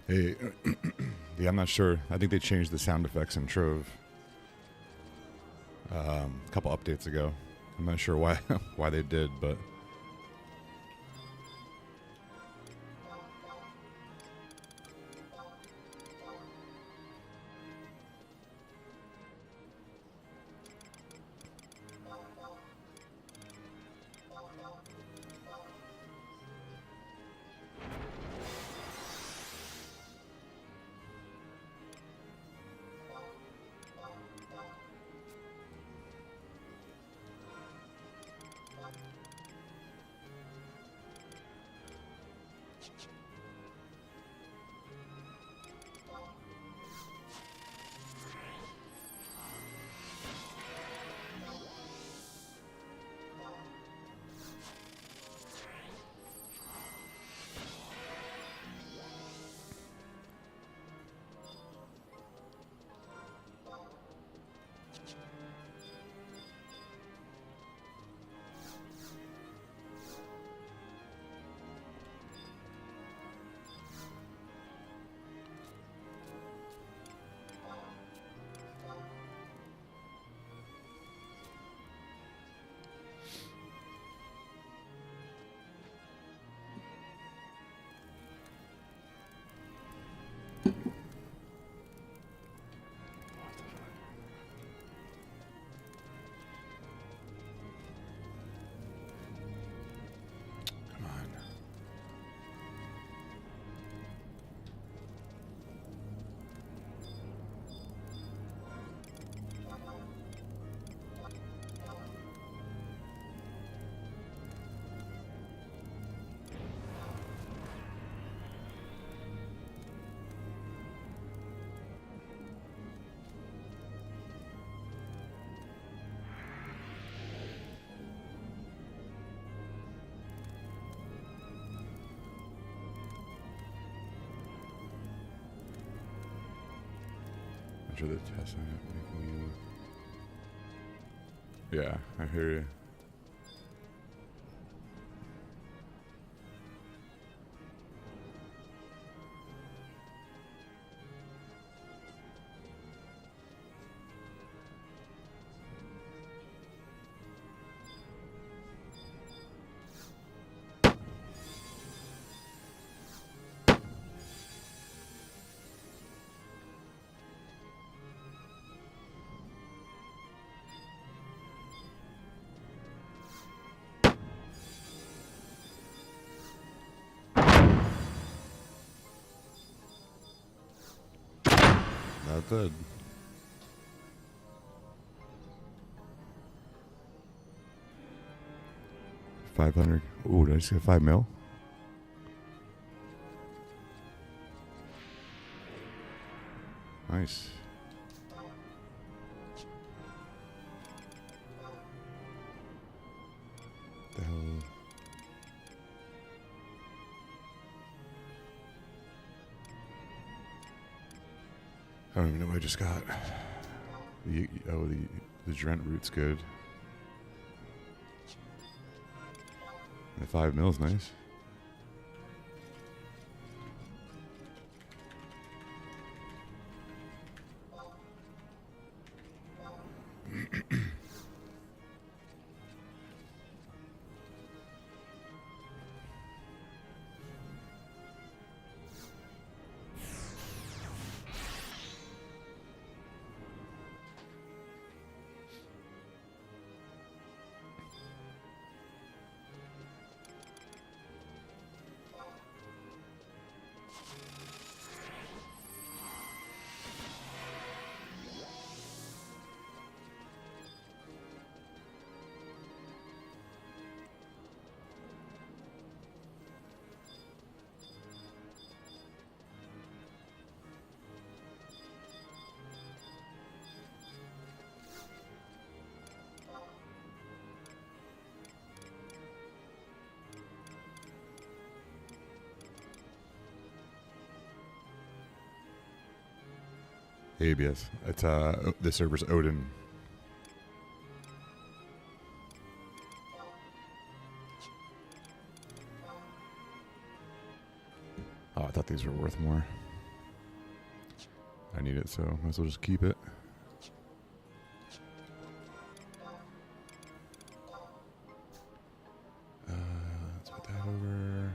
Hey, yeah, I'm not sure. I think they changed the sound effects in Trove a couple updates ago. I'm not sure why why they did, but come on. I'm sure the test on it making you. Yeah, I hear you. Not good. 500. Ooh, did I just get 5 mil? Nice. The hell? I don't even know what I just got. The Drent root's good. The 5 mil's nice. ABS. It's the server's Odin. Oh, I thought these were worth more. I need it, so might as well just keep it. Let's put that over.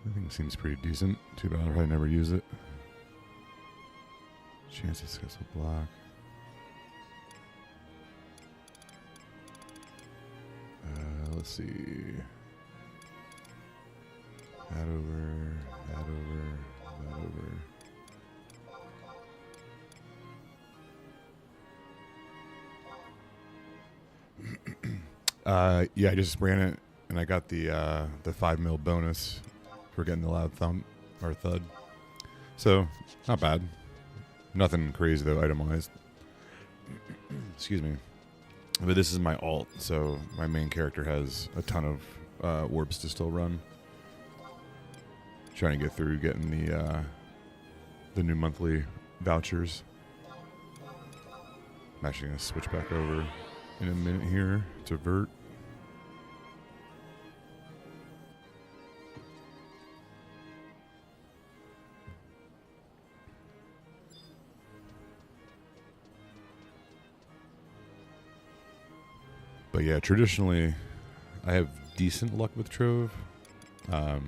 Everything seems pretty decent. Too bad I'll probably never use it. Chance to successful block. Let's see. That over, that over, that over. Yeah, I just ran it, and I got the 5 mil bonus for getting the loud thump or thud. So not bad. Nothing crazy though, item-wise. Excuse me. But this is my alt, so my main character has a ton of orbs to still run. Trying to get through getting the new monthly vouchers. I'm actually going to switch back over in a minute here to Vert. But yeah, traditionally, I have decent luck with Trove. I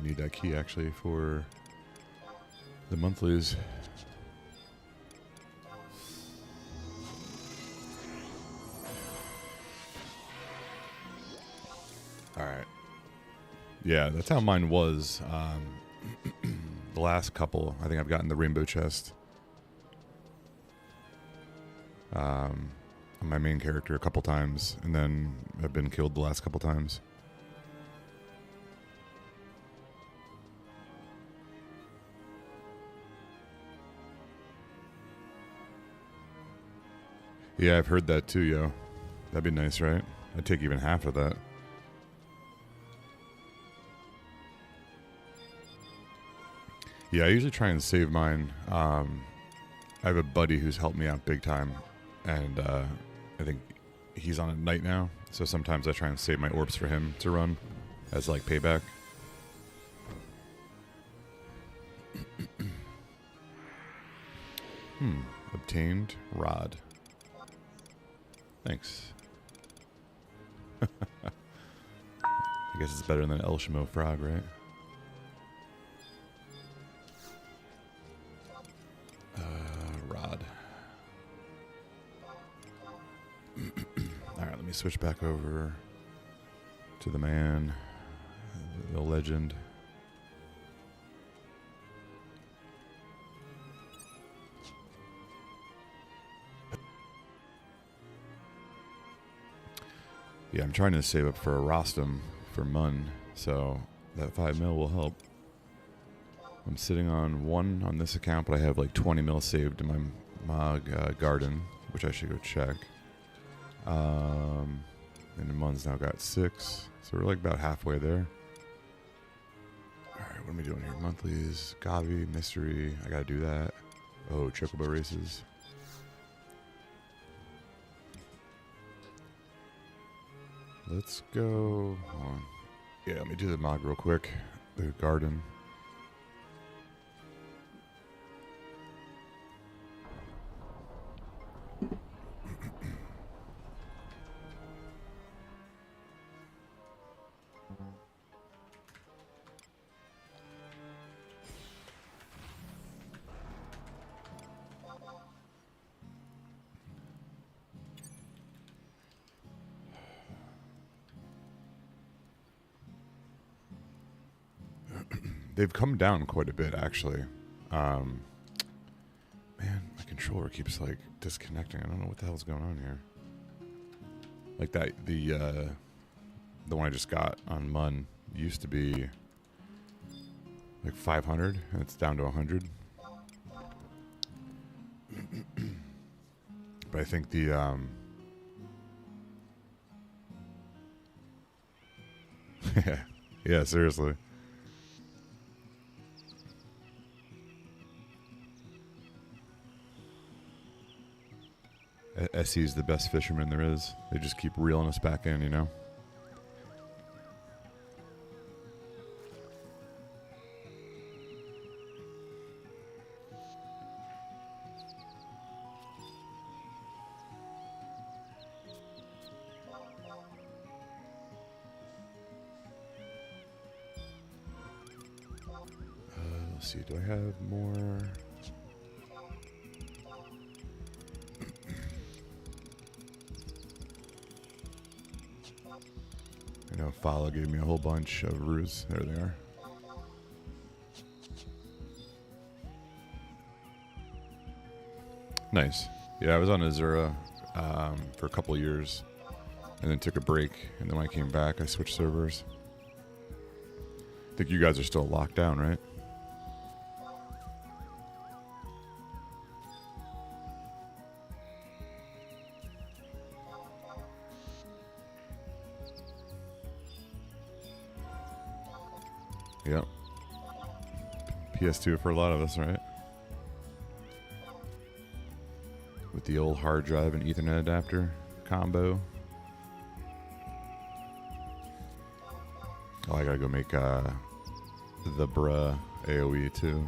need that key actually for the monthlies. All right. Yeah, that's how mine was. The last couple, I think I've gotten the rainbow chest. On my main character a couple times, and then I've been killed the last couple times. Yeah, I've heard that too, yo. That'd be nice, right? I'd take even half of that. Yeah, I usually try and save mine. I have a buddy who's helped me out big time, and I think he's on a night now, so sometimes I try and save my orbs for him to run as like payback. Obtained rod. Thanks. I guess it's better than Elshimo frog, right? Rod. Alright, let me switch back over to the man, the legend. Yeah, I'm trying to save up for a Rostam for Mun, so that 5 mil will help. I'm sitting on 1 on this account, but I have like 20 mil saved in my Mog garden, which I should go check. And the Mun's now got 6, so we're like about halfway there. Alright, what am I doing here? Monthlies, Gavi, Mystery, I gotta do that. Oh, Chocobo races. Let's go. Hold on. Yeah, let me do the Mog real quick. The garden. They've come down quite a bit, actually. Man, my controller keeps like disconnecting. I don't know what the hell's going on here. Like that, the one I just got on Mun used to be like 500, and it's down to 100. But I think the yeah, seriously. SE's the best fisherman there is. They just keep reeling us back in, you know? Let's see, do I have more? I know Fala gave me a whole bunch of roos. There they are. Nice. Yeah, I was on Azura for a couple of years and then took a break. And then when I came back, I switched servers. I think you guys are still locked down, right? Yep. PS2 for a lot of us, right? With the old hard drive and Ethernet adapter combo. Oh, I gotta go make the bruh AoE too.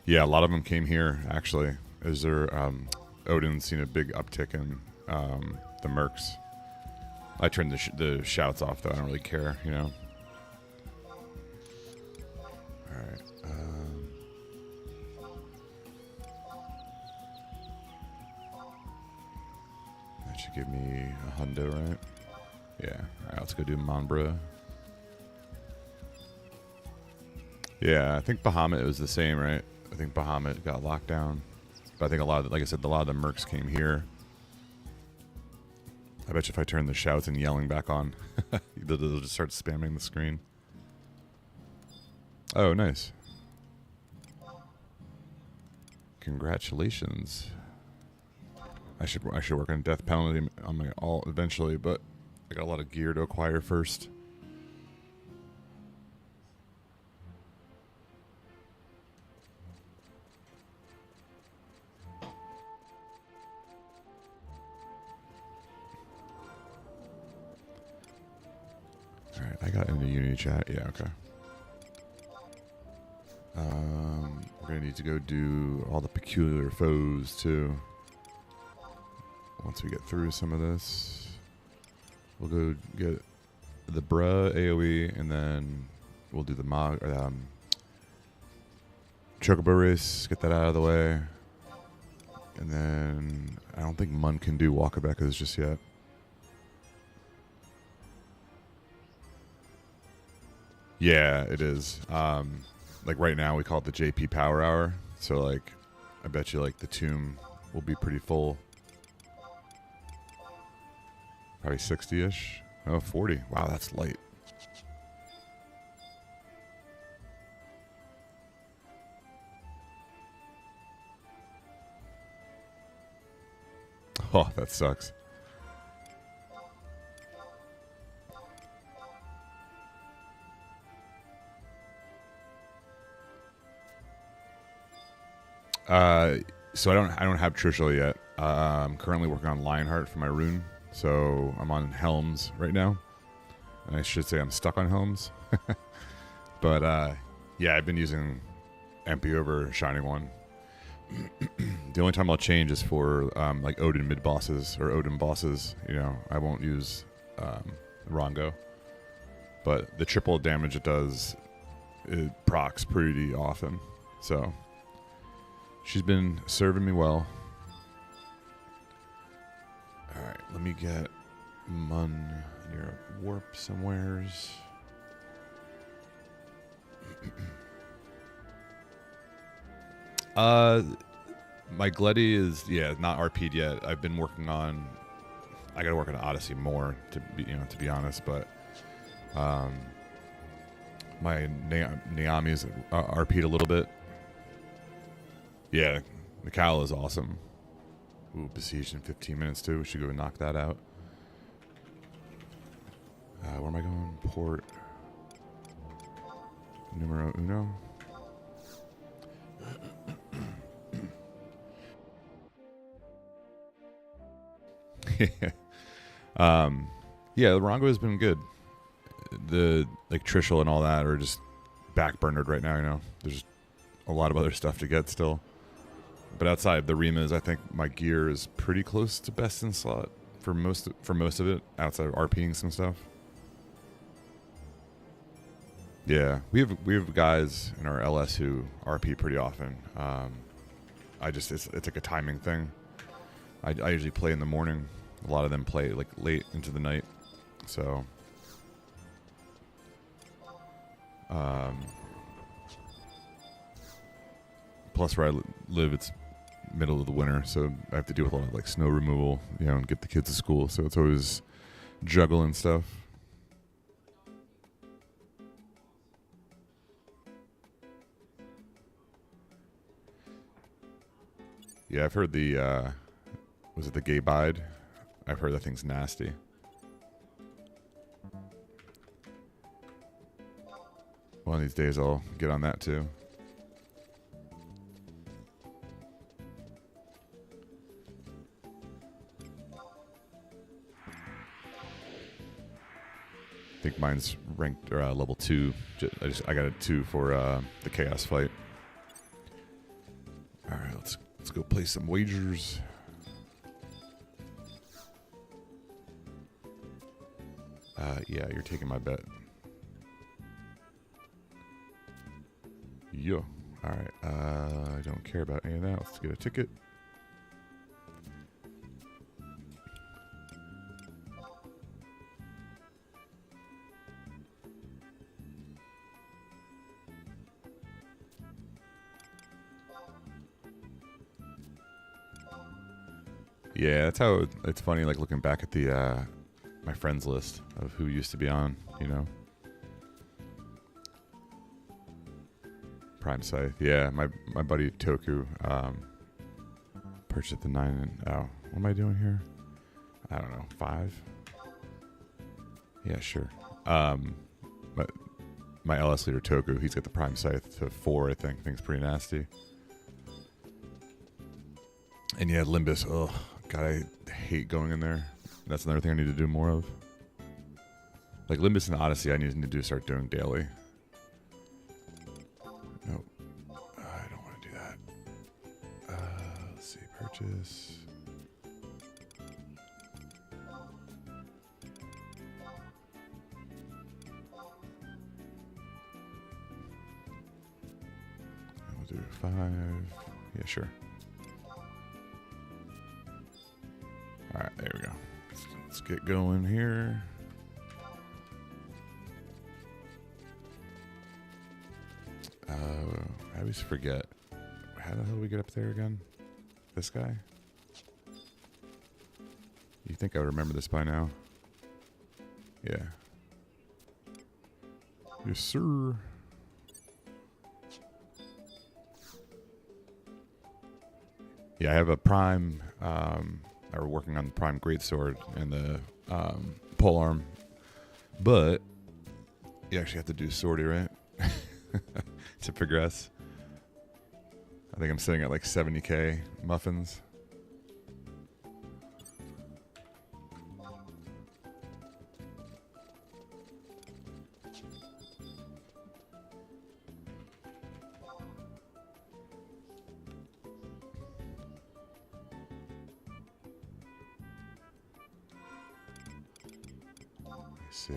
Yeah, a lot of them came here, actually. Is there, Odin's seen a big uptick in the mercs. I turned the shouts off, though. I don't really care, you know? Alright. That should give me a hundo, right? Yeah. Alright, let's go do Monbra. Yeah, I think Bahamut was the same, right? I think Bahamut got locked down. But I think a lot of, like I said, a lot of the mercs came here. I bet you if I turn the shouts and yelling back on, they'll just start spamming the screen. Oh, nice. Congratulations. I should work on death penalty on my alt eventually, but I got a lot of gear to acquire first. Alright, I got into Unity chat. Yeah, okay. We're gonna need to go do all the peculiar foes too. Once we get through some of this, we'll go get the bruh AoE, and then we'll do the Chocobo race, get that out of the way. And then I don't think Mun can do Walkabecas just yet. Yeah, it is. Like right now we call it the JP Power Hour. So like, I bet you like the tomb will be pretty full. Probably 60-ish. Oh, 40. Wow, that's light. Oh, that sucks. So I don't have Trishul yet. I'm currently working on Lionheart for my rune, so I'm on Helms right now. And I should say I'm stuck on Helms. But yeah, I've been using MP over Shining One. The only time I'll change is for like Odin mid bosses or Odin bosses. You know, I won't use Rongo. But the triple damage it does, it procs pretty often. So she's been serving me well. Alright, let me get Mun near a warp somewheres. My Gleddy is, yeah, not RP'd yet. I've been working on, I gotta work on Odyssey more to be honest, but my Naomi's RP'd a little bit. Yeah, the cowl is awesome. Ooh, besieged in 15 minutes too. We should go and knock that out. Where am I going? Port numero uno. Yeah, the Rongo has been good. The like Trishul and all that are just backburnered right now. You know, there's a lot of other stuff to get still. But outside the Rimas, I think my gear is pretty close to best in slot for most of it. Outside of RPing some stuff. Yeah, we have guys in our LS who RP pretty often. It's like a timing thing. I usually play in the morning. A lot of them play like late into the night. So, plus where I live, it's middle of the winter, so I have to deal with a lot of like snow removal, you know, and get the kids to school. So it's always juggling stuff. Yeah, I've heard the was it the gay bide? I've heard that thing's nasty. One of these days I'll get on that too. I think mine's ranked level 2. I got a 2 for the chaos fight. All right, let's go play some wagers. Yeah, you're taking my bet. Yo. All right. I don't care about any of that. Let's get a ticket. Yeah, that's how it's funny. Like looking back at the my friends list of who used to be on, you know. Prime Scythe. Yeah, my buddy Toku purchased the 9 and what am I doing here? I don't know, 5? Yeah, sure. But my LS leader Toku, he's got the Prime Scythe to 4, I think. Thing's pretty nasty. And yeah, Limbus. Oh God, I hate going in there. That's another thing I need to do more of. Like Limbus and Odyssey, I need to start doing daily. Nope. I don't want to do that. Let's see, purchase. I'll do 5. Yeah, sure. All right, there we go. Let's get going here. I always forget. How the hell do we get up there again? This guy? You think I would remember this by now? Yeah. Yes, sir. Yeah, I have a Prime. We're working on the Prime Greatsword and the polearm, but you actually have to do swordy, right? To progress. I think I'm sitting at like 70k muffins. Let's see.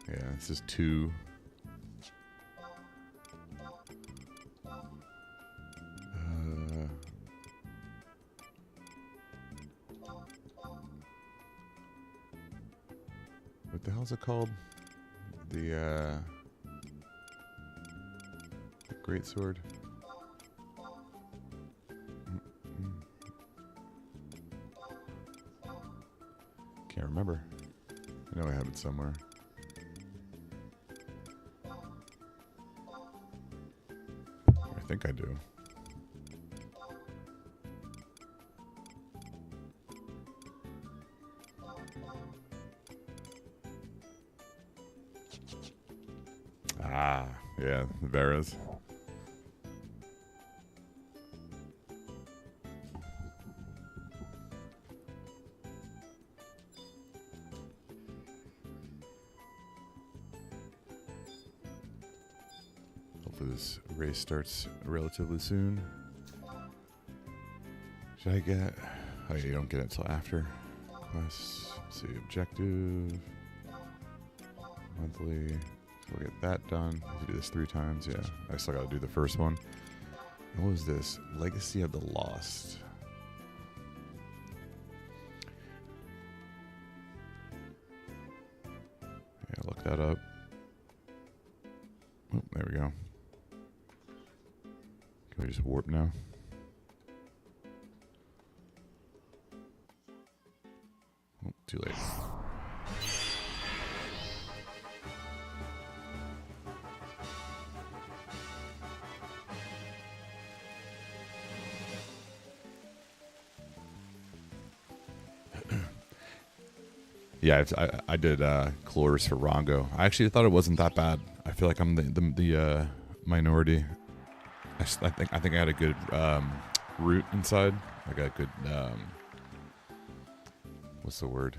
Yeah, this is 2. What the hell's it called? The Greatsword. Can't remember. I know I have it somewhere. I think I do. Yeah, the Veras. Hopefully this race starts relatively soon. Should I get... Oh, yeah, you don't get it until after. Let's see, objective. Monthly. So we'll get that done. I have to do this 3 times, yeah. I still gotta do the first one. And what was this? Legacy of the Lost. Yeah, look that up. Oh, there we go. Can we just warp now? Oh, too late. Yeah, I did Chloris for Rongo. I actually thought it wasn't that bad. I feel like I'm the minority. I think I had a good route inside. I got a good what's the word?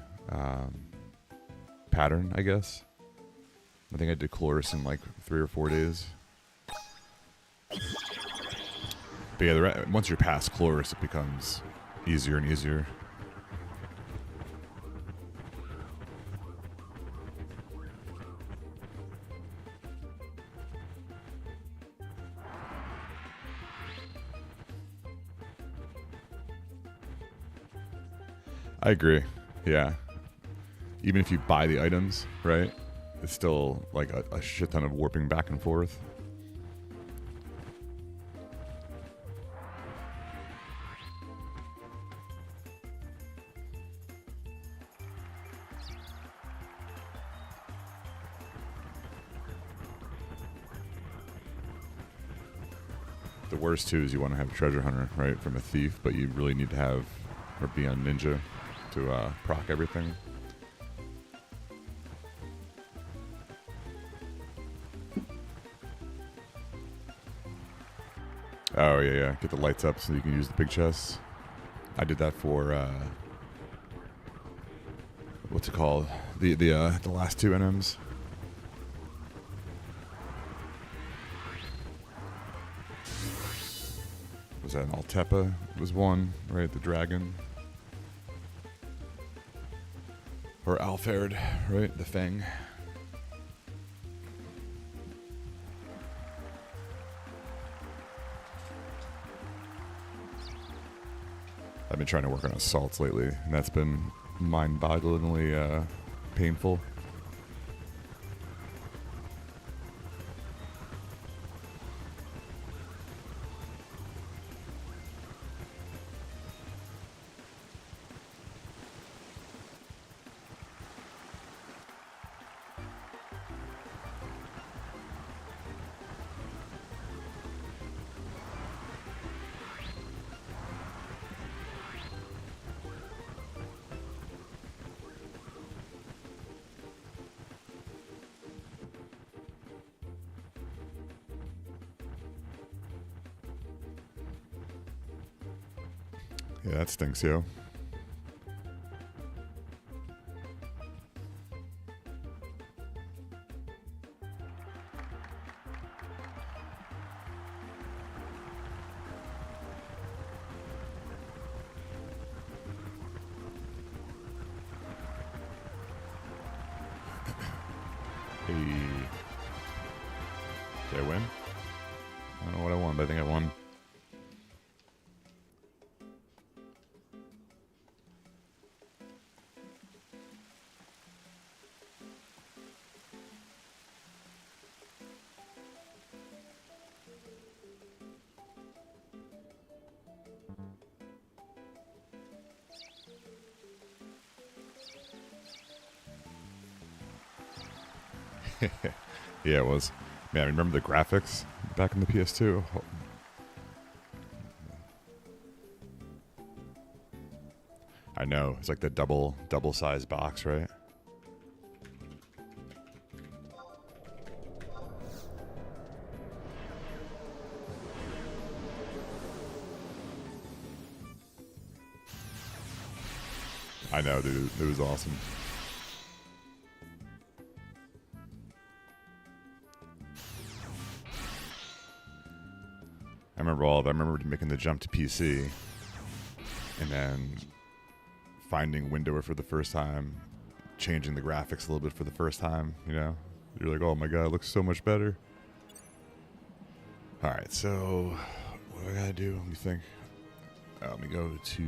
Pattern, I guess. I think I did Chloris in like 3 or 4 days. But yeah, once you're past Chloris, it becomes easier and easier. I agree. Yeah. Even if you buy the items, right? It's still like a shit ton of warping back and forth. The worst too is you want to have a treasure hunter, right, from a thief, but you really need to have or be on ninja to proc everything. Oh yeah. Get the lights up so you can use the big chests. I did that for what's it called? The last 2 NMs. Was that an Altepa? Was one, right? The dragon. Or Alferd, right? The Fang. I've been trying to work on assaults lately, and that's been mind-bogglingly painful. Yeah, that stinks, yo. Hey. Did I win? I don't know what I won, but I think I won. Yeah, it was. Man, I remember the graphics back in the PS2. I know. It's like the double size box, right? I know, dude. It was awesome. I remember making the jump to PC and then finding Windower for the first time, changing the graphics a little bit for the first time, you know? You're like, oh my god, it looks so much better. Alright, so what do I gotta do? Let me think. Let me go to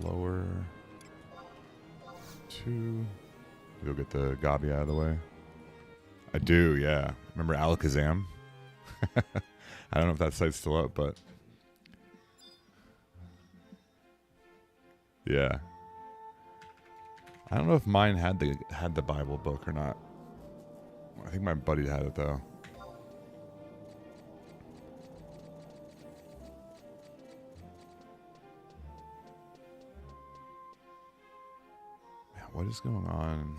lower 2. Go get the Gabi out of the way. I do, yeah. Remember Alakazam? I don't know if that site's still up, but yeah. I don't know if mine had the Bible book or not. I think my buddy had it though. Man, what is going on?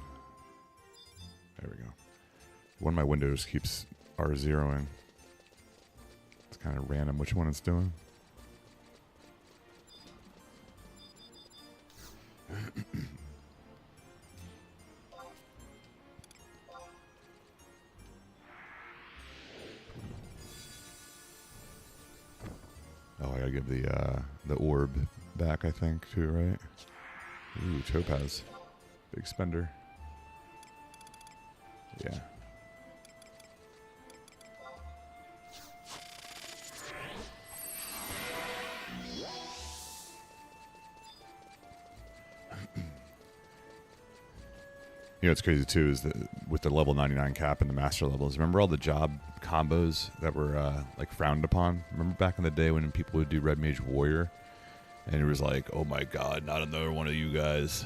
There we go. One of my windows keeps R0ing. It's kind of random which one it's doing. Oh, I gotta give the orb back, I think, too, right? Ooh, Topaz. Big spender. Yeah. You know what's crazy too is that with the level 99 cap and the master levels, remember all the job combos that were like frowned upon? Remember back in the day when people would do Red Mage Warrior and it was like, oh my god, not another one of you guys.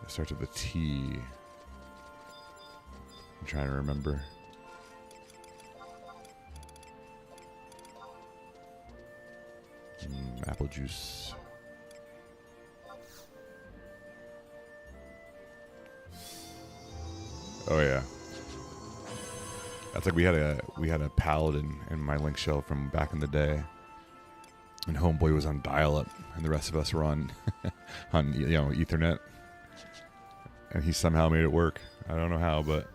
It starts with a T. I'm trying to remember. Apple juice. Oh yeah. That's like we had a paladin in my link shell from back in the day. And homeboy was on dial-up and the rest of us were on on Ethernet. And he somehow made it work. I don't know how, but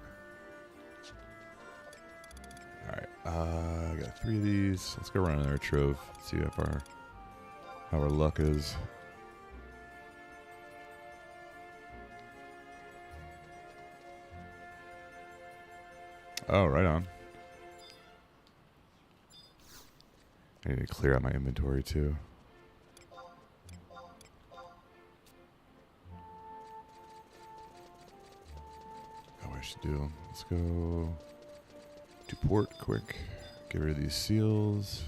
alright. I got 3 of these. Let's go run another trove. See if how our luck is. Oh, right on. I need to clear out my inventory too. Oh, I should do. Let's go to port quick. Get rid of these seals.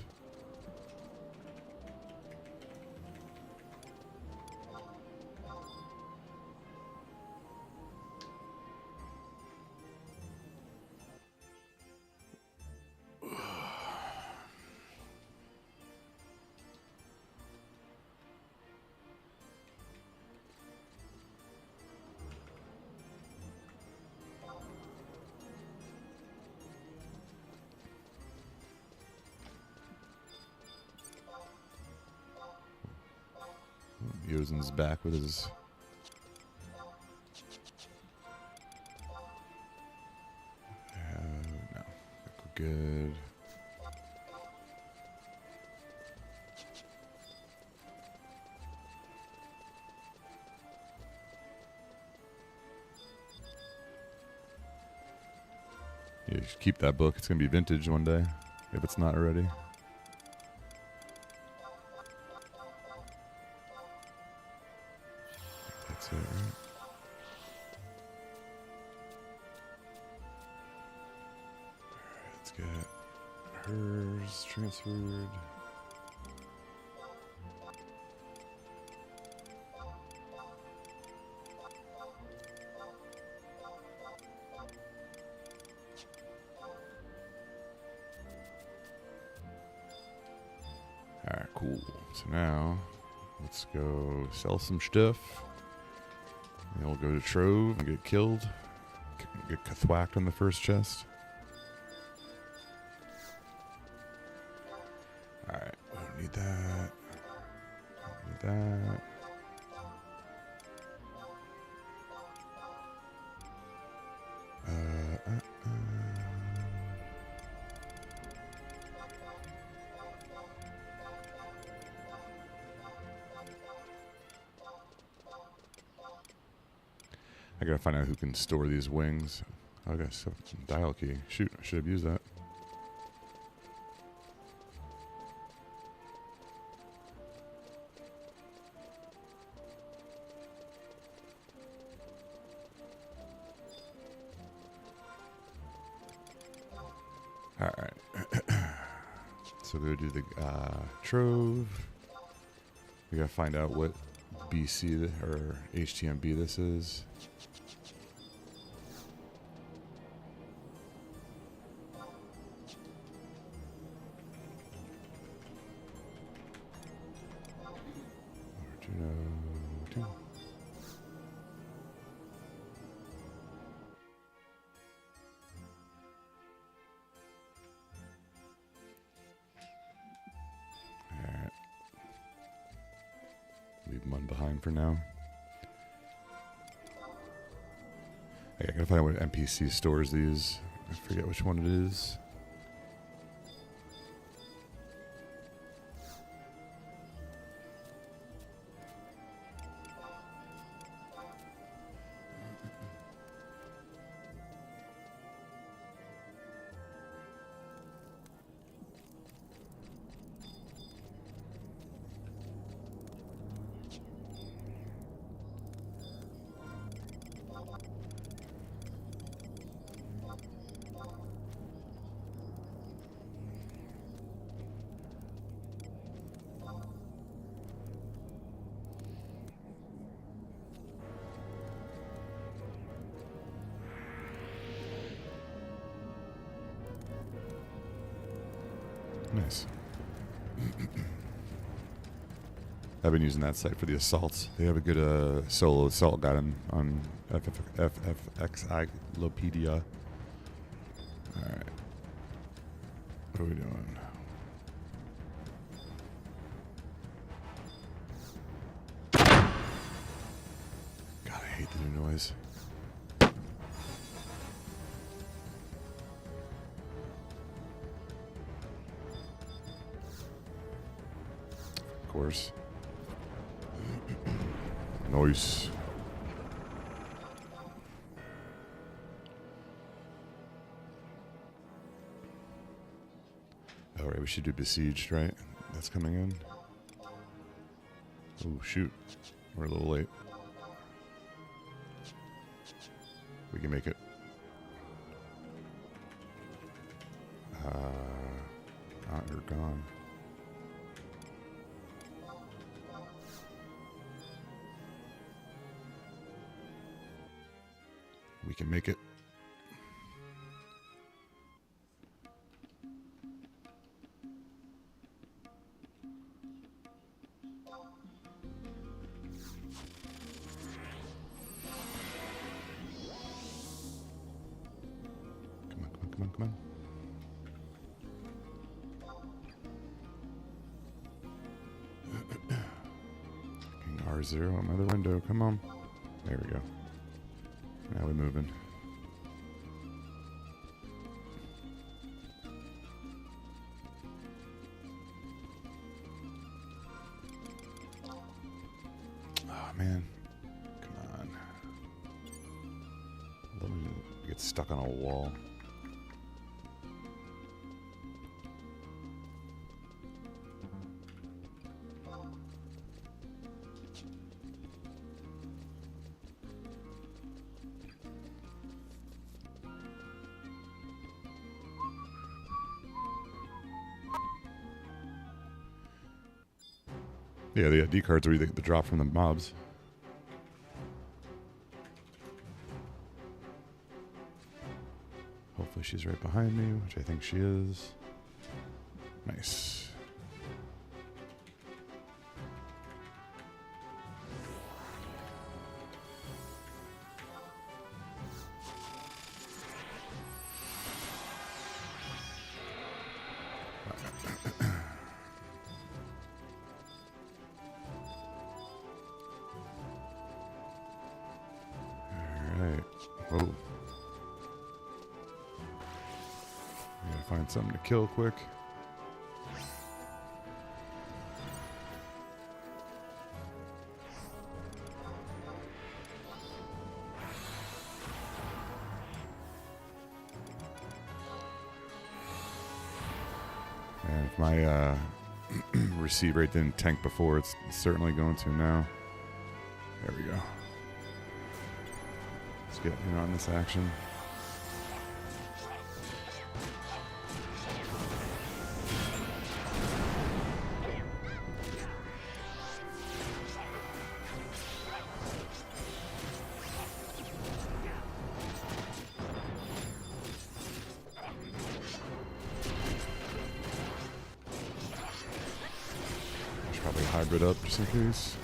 Yozen's back with his no, good. You should keep that book. It's gonna be vintage one day if it's not already. That's it, right? Alright, let's get hers transferred. Alright, cool. So now, let's go sell some stuff. And we'll go to Trove and get killed. Get thwacked on the first chest. need that. Don't need that. I gotta find out who can store these wings. Oh, I got some dial key. Shoot, I should have used that. Alright. So we'll do the trove. We gotta find out what BC or HTMB this is. Leave one behind for now. I gotta find out what NPC stores these. I forget which one it is. Nice. I've been using that site for the assaults. They have a good solo assault guide on FFXilopedia. Alright. What are we doing? God, I hate the new noise. Of course. Nice. Alright, we should do besieged, right? That's coming in. Oh, shoot. We're a little late. We can make it. You're gone. We can make it. Come on. R0 on my other window. Come on. There we go. Now we're moving. Oh, man. Come on. Let me get stuck on a wall. Yeah, the D cards are the drop from the mobs. Hopefully she's right behind me, which I think she is. Nice. Oh. Gotta find something to kill quick. And if my receive rate didn't tank before, it's certainly going to now. There we go. Let's get in on this action. Should probably hybrid up just in case.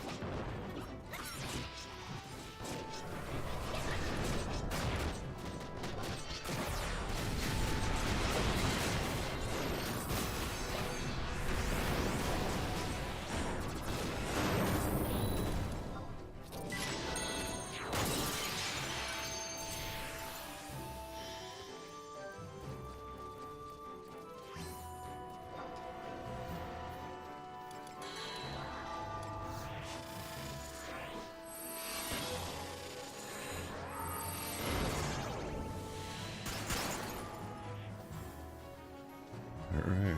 All right.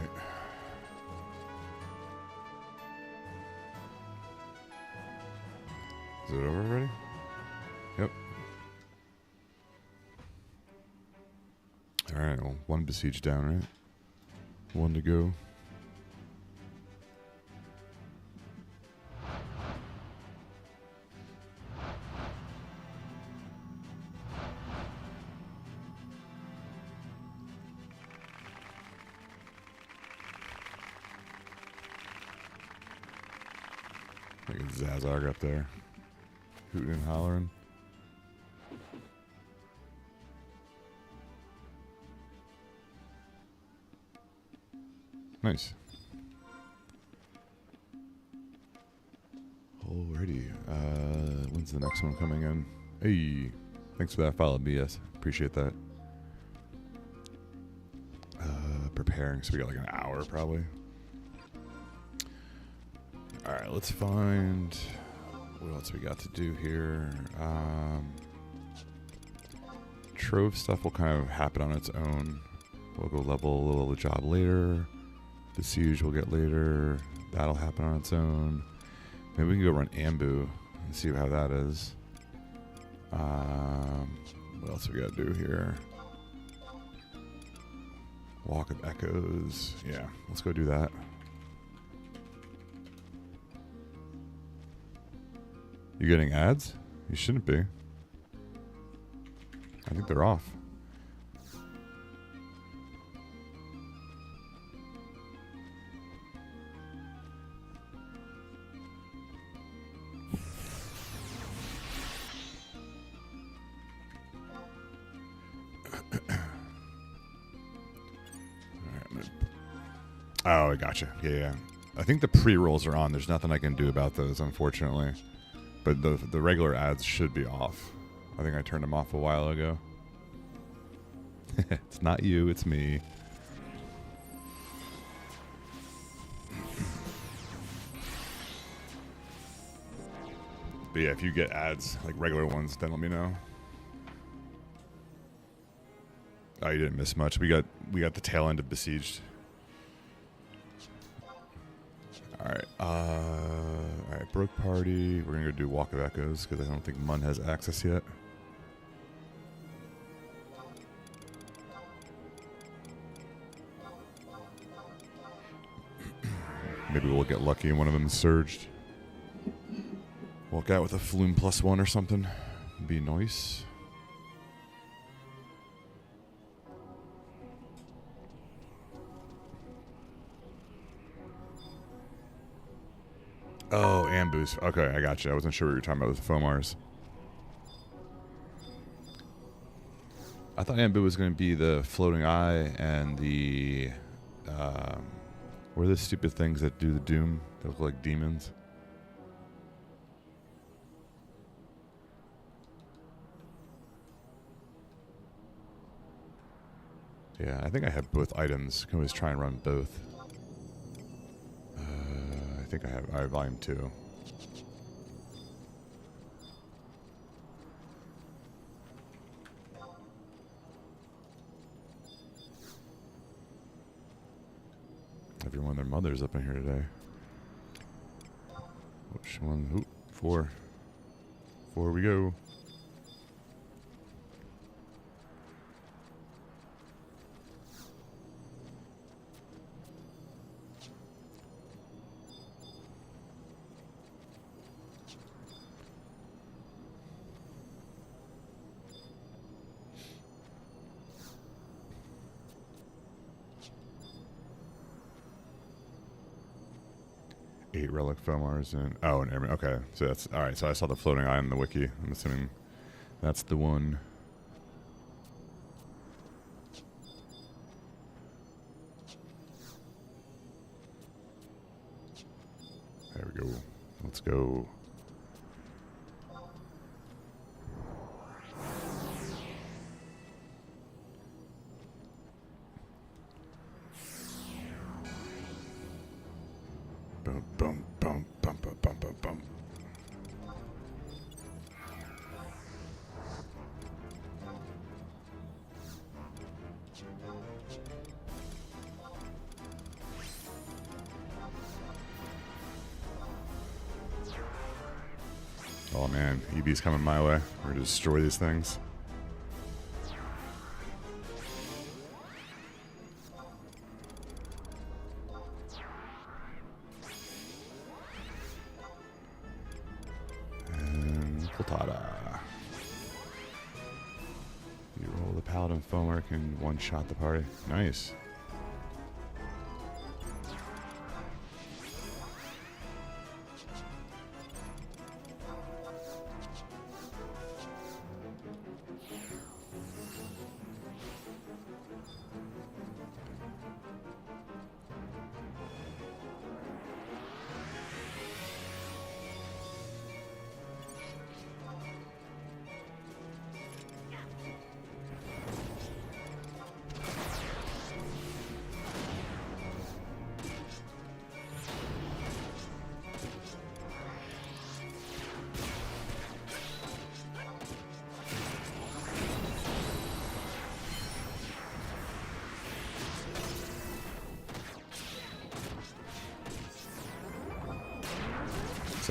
Is it over already? Yep. All right. Well, one besiege down, right? One to go. Look at Zazarg up there, hooting and hollering. Nice. Alrighty. When's the next one coming in? Hey, thanks for that follow, BS. Appreciate that. Preparing, so we got like an hour probably. Alright, let's find what else we got to do here. Trove stuff will kind of happen on its own. We'll go level a little job later. The siege will get later. That'll happen on its own. Maybe we can go run Ambu and see how that is. What else we got to do here? Walk of Echoes. Yeah, let's go do that. You getting ads? You shouldn't be. I think they're off. Oh, I gotcha. Yeah. I think the pre-rolls are on. There's nothing I can do about those, unfortunately. But the regular ads should be off. I think I turned them off a while ago. It's not you, it's me. But yeah, if you get ads, like regular ones, then let me know. Oh, you didn't miss much. We got the tail end of Besieged. Alright, Broke Party. We're gonna go do Walk of Echoes because I don't think Mun has access yet. Maybe we'll get lucky and one of them is surged. Walk out with a Flume +1 or something. Be nice. Oh, Ambu's. Okay, I got you. I wasn't sure what you were talking about with the Fomars. I thought Ambu was going to be the Floating Eye and the... what are the stupid things that do the Doom? That look like demons. Yeah, I think I have both items. Can always try and run both. I think I have volume 2. Everyone, their mother's up in here today. Which one? Ooh, 4. 4 we go. Eight relic foamars and an airman. Okay, so that's all right. So I saw the floating eye on the wiki. I'm assuming that's the one. There we go. Let's go. Boom, boom, boom, bum, bum, bum, bum, bum. Oh man, EV's coming my way. We're gonna destroy these things. You roll the paladin foamer can one-shot the party. Nice.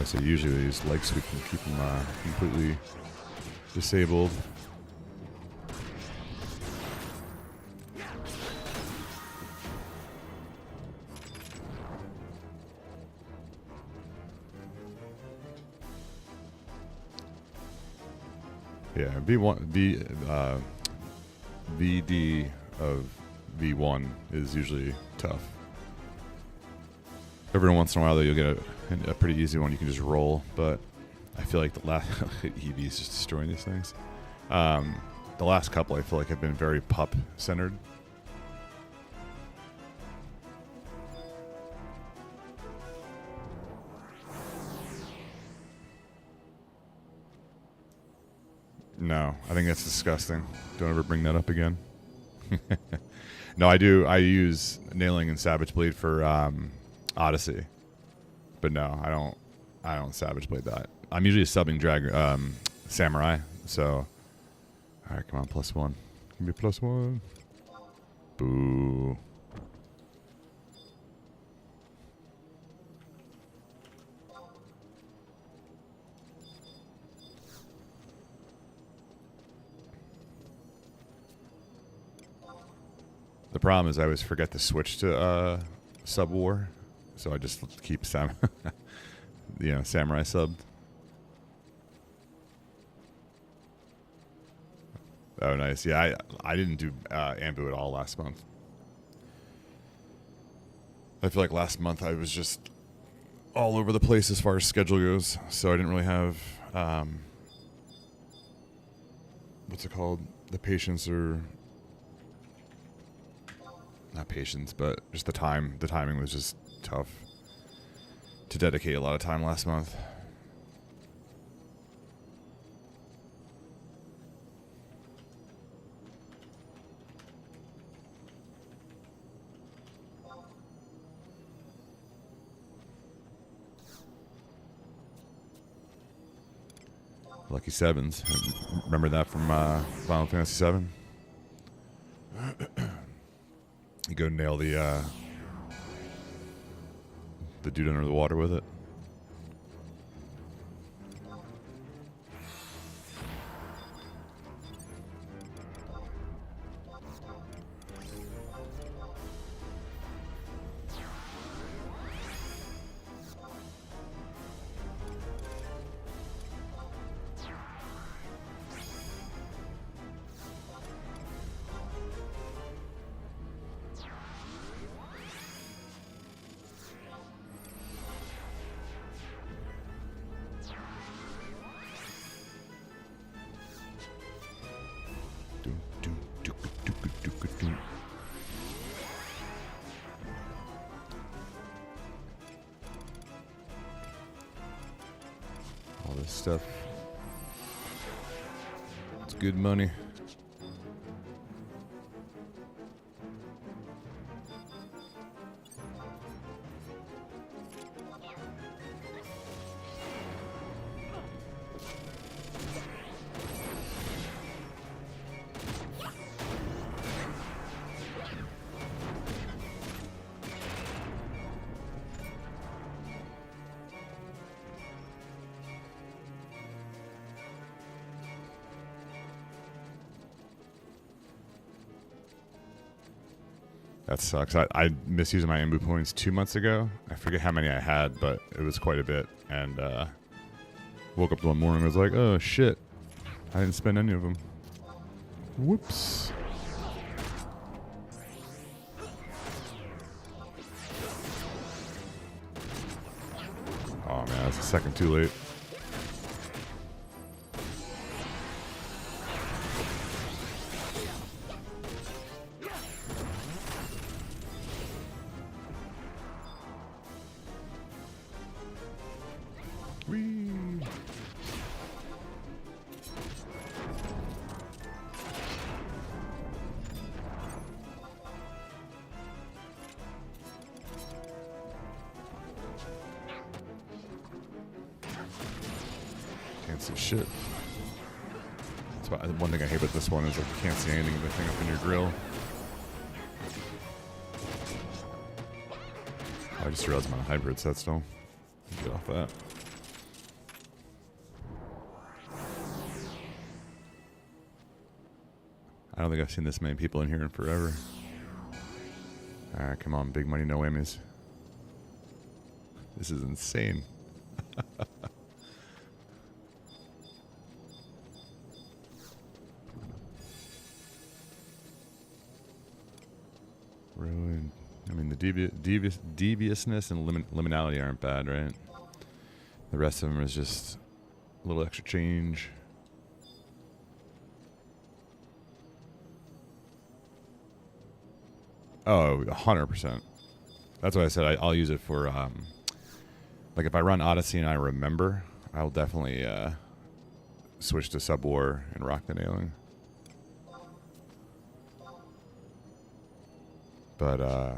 So usually these legs we can keep them completely disabled. Yeah, VD of V1 is usually tough. Every once in a while, though, you'll get a pretty easy one you can just roll, but I feel like the last EV is just destroying these things. The last couple, I feel like, have been very pup-centered. No, I think that's disgusting. Don't ever bring that up again. No, I do. I use Nailing and Savage Blade for Odyssey, but no, I don't Savage Blade that. I'm usually subbing Samurai. So, all right, come on, +1. Give me +1. Boo. The problem is I always forget to switch to Sub War, so I just keep Samurai subbed. Oh, nice. Yeah, I didn't do Ambu at all last month. I feel like last month I was just all over the place as far as schedule goes, so I didn't really have what's it called? The patience or not patience, but just the time. The timing was just tough to dedicate a lot of time last month. Lucky sevens. Remember that from Final Fantasy VII? You go nail the dude under the water with it. All this stuff. It's good money. That sucks. I misused my Imbu points 2 months ago. I forget how many I had, but it was quite a bit. And woke up one morning and was like, oh shit, I didn't spend any of them. Whoops. Oh man, that's a second too late. Can't see shit. That's why one thing I hate about this one is I can't see anything of the thing up in your grill. I just realized I'm on a hybrid set still. Get off that. I don't think I've seen this many people in here in forever. Alright, come on, big money, no whammies. This is insane. Ruin. I mean, the deviousness and liminality aren't bad, right? The rest of them is just a little extra change. Oh, 100%. That's what I said. I'll use it for, like if I run Odyssey and I remember, I'll definitely switch to Subwar and rock the nailing. But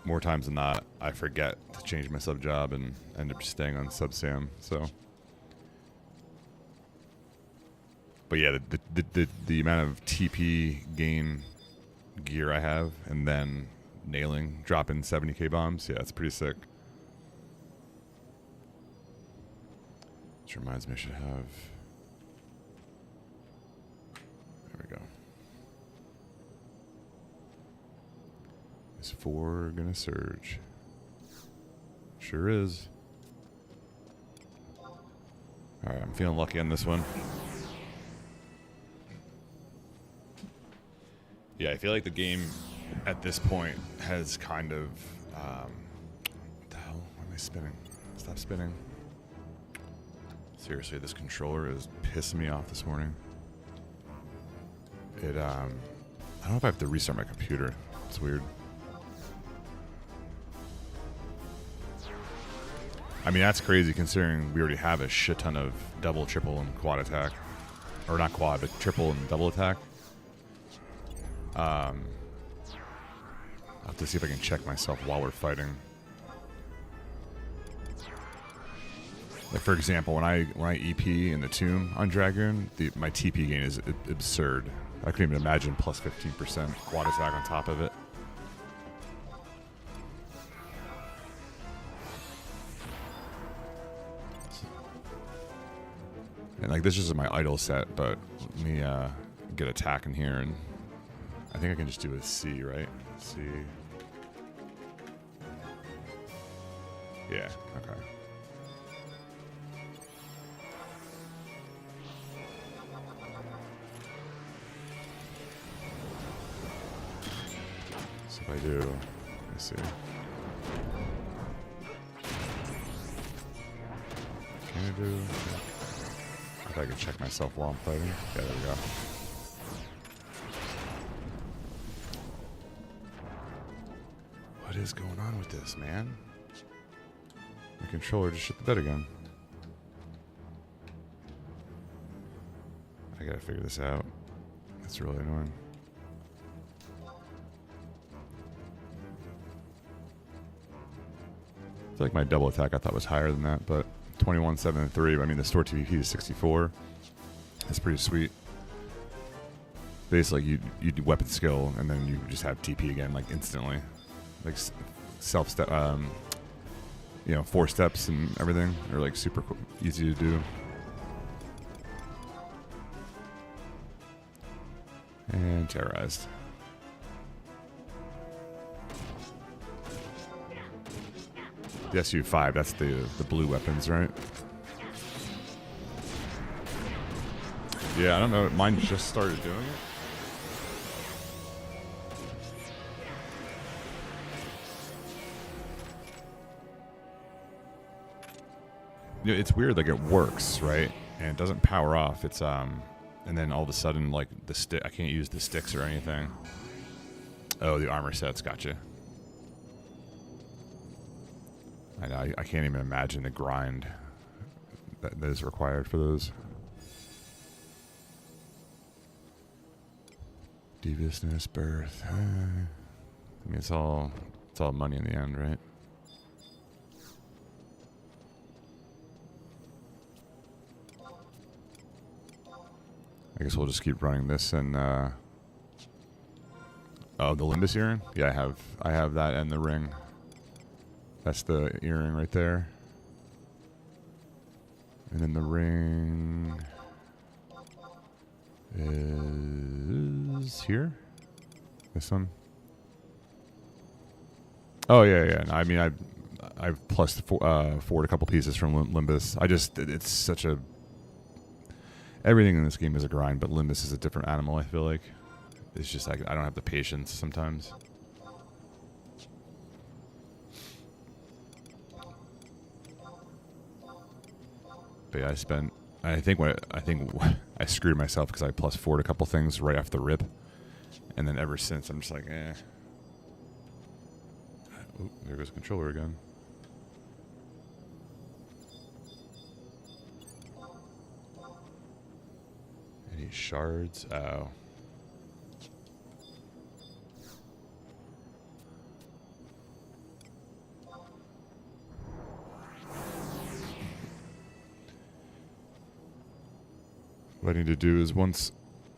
more times than not, I forget to change my sub job and end up staying on sub Sam. So, but yeah, the amount of TP gain gear I have, and then nailing, dropping 70k bombs, yeah, it's pretty sick. Which reminds me, I should have. There we go. Is 4 gonna surge? Sure is. Alright, I'm feeling lucky on this one. Yeah, I feel like the game at this point has kind of what the hell? Why am I spinning? Stop spinning. Seriously, this controller is pissing me off this morning. I don't know if I have to restart my computer. It's weird. I mean, that's crazy considering we already have a shit ton of double, triple, and quad attack. Or not quad, but triple and double attack. I'll have to see if I can check myself while we're fighting. Like for example, when I EP in the tomb on Dragoon, my TP gain is absurd. I couldn't even imagine plus 15% quad attack on top of it. And like this is my idle set, but let me get attack in here, and I think I can just do a C, right? C. Yeah. Okay. So if I do, let me see. Can I do? If I can check myself while I'm fighting. Yeah, there we go. What is going on with this, man? My controller just shit the bed again. I gotta figure this out. That's really annoying. I feel like my double attack I thought was higher than that, but 21, 7, and 3. I mean, the store TVP is 64. That's pretty sweet. Basically, you do weapon skill, and then you just have TP again, like instantly. Like self-step, you know, 4 steps and everything are like super easy to do. And terrorized. The SU-5, that's the blue weapons, right? Yeah, I don't know. Mine just started doing it. You know, it's weird. Like it works, right? And it doesn't power off. It's and then all of a sudden, like the stick, I can't use the sticks or anything. Oh, the armor sets, gotcha. I know, I can't even imagine the grind that is required for those. Deviousness, birth. I mean, it's all money in the end, right? I guess we'll just keep running this and oh, the Limbus earring? Yeah, I have that and the ring. That's the earring right there. And then the ring is here. This one. Oh yeah. I mean, I've plus forward a couple pieces from Limbus. It's such a everything in this game is a grind, but Limbus is a different animal. I feel like it's just like I don't have the patience sometimes. But yeah, I think I screwed myself because I plus forward a couple things right off the rip, and then ever since I'm just like, eh. Ooh, there goes the controller again. Any shards? Oh. What I need to do is once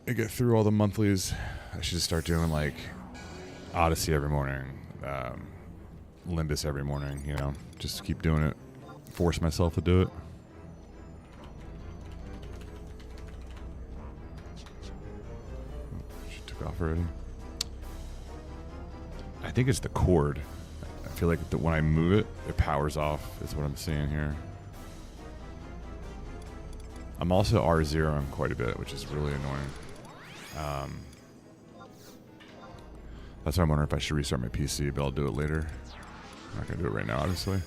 I get through all the monthlies, I should just start doing like Odyssey every morning, Limbus every morning, you know, just keep doing it, force myself to do it. Oh, she took off already. I think it's the cord. I feel like when I move it, it powers off, is what I'm seeing here. I'm also R0ing quite a bit, which is really annoying. That's why I'm wondering if I should restart my PC, but I'll do it later. I'm not going to do it right now, obviously.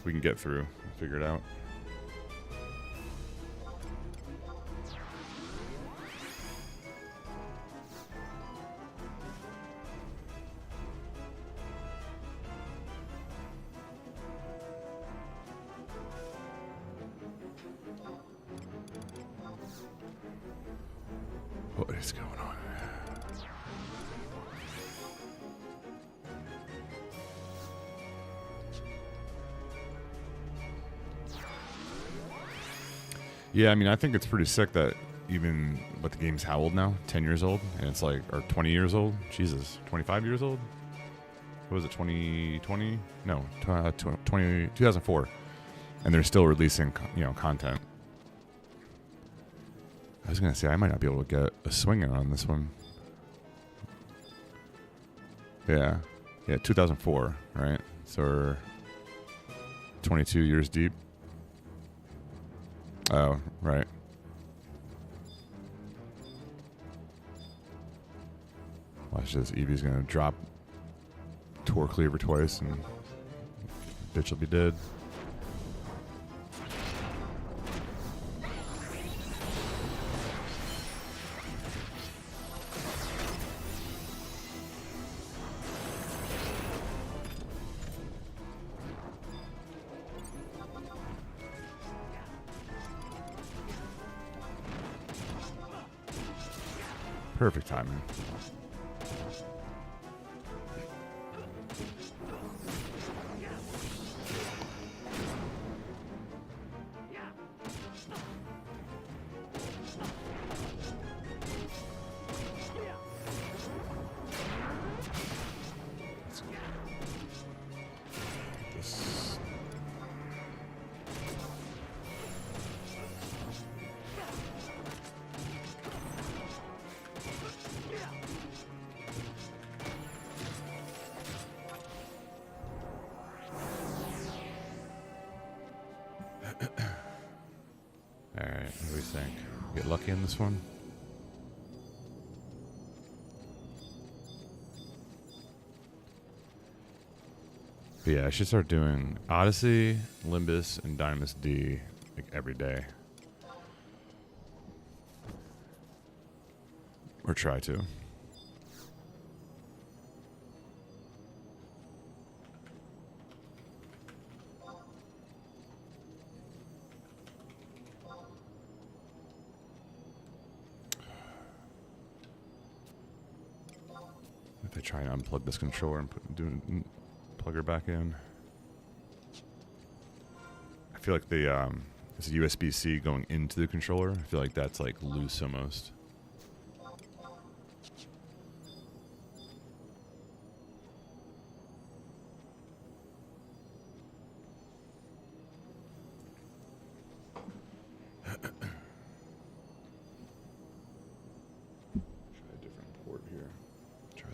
We can get through and figure it out. What is going on? Yeah, I mean, I think it's pretty sick that even, but the game's how old now? 10 years old? And it's like, or 20 years old? Jesus, 25 years old? What was it, 2020? No, 2004. And they're still releasing, content. I was going to say, I might not be able to get a swing on this one. Yeah. Yeah, 2004, right? So we're 22 years deep. Oh, right. Watch this. Eevee's going to drop Tor Cleaver twice and bitch will be dead. Perfect timing. Alright, what do we think? Get lucky in this one? But yeah, I should start doing Odyssey, Limbus, and Dynamis D like every day. Or try to. If I try and unplug this controller and plug her back in. I feel like the it's a USB-C going into the controller. I feel like that's like loose almost.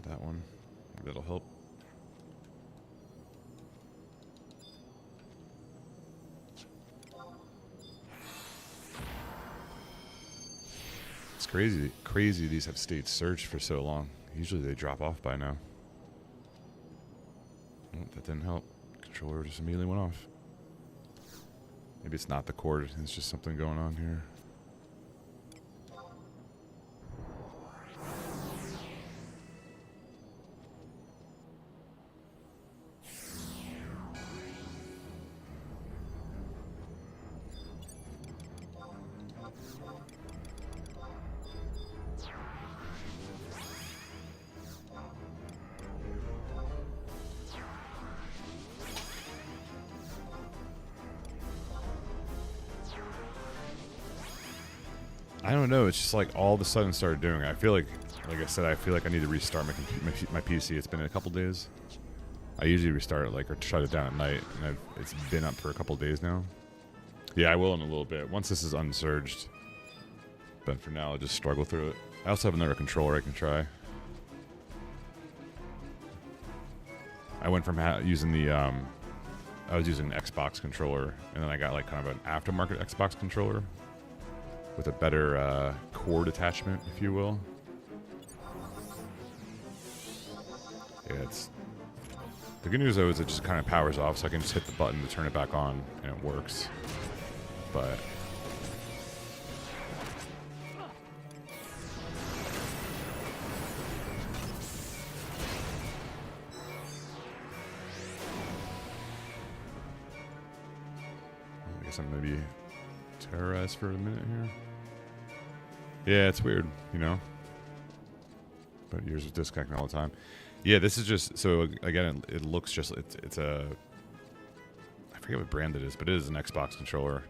That one. Maybe that'll help. It's crazy these have stayed searched for so long. Usually they drop off by now. Oh, that didn't help. Controller just immediately went off. Maybe it's not the cord, it's just something going on here. I don't know. It's just like all of a sudden started doing it. I feel like I said, I feel like I need to restart my PC. It's been a couple days. I usually restart it or shut it down at night, and it's been up for a couple days now. Yeah, I will in a little bit once this is unsurged. But for now, I'll just struggle through it. I also have another controller I can try. I went from using the I was using an Xbox controller, and then I got like kind of an aftermarket Xbox controller with a better cord attachment, if you will. Yeah, the good news though is it just kind of powers off, so I can just hit the button to turn it back on, and it works. But I guess I'm gonna be terrorized for a minute here. Yeah, it's weird, but yours is disconnecting all the time. Yeah, this is just, so again, it looks just, it's a, I forget what brand it is, but it is an Xbox controller.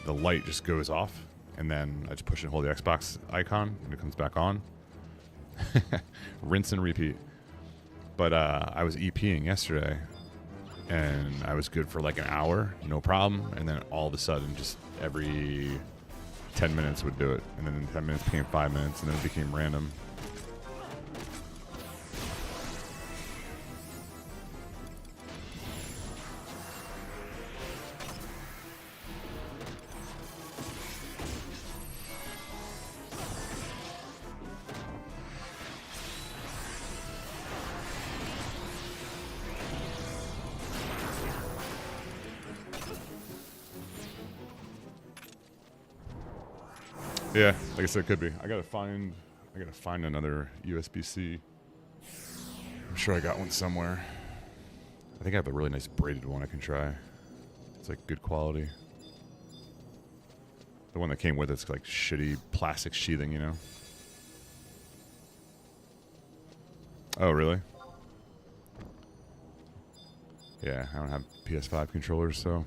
the light just goes off, and then I just push and hold the Xbox icon, and it comes back on. Rinse and repeat. But I was EPing yesterday, and I was good for like an hour, no problem, and then all of a sudden, just every 10 minutes would do it, and then 10 minutes became 5 minutes, and then it became random. Yeah, like I said, it could be. I gotta find another USB-C. I'm sure I got one somewhere. I think I have a really nice braided one I can try. It's like good quality. The one that came with it's like shitty plastic sheathing, you know? Oh, really? Yeah, I don't have PS5 controllers, so.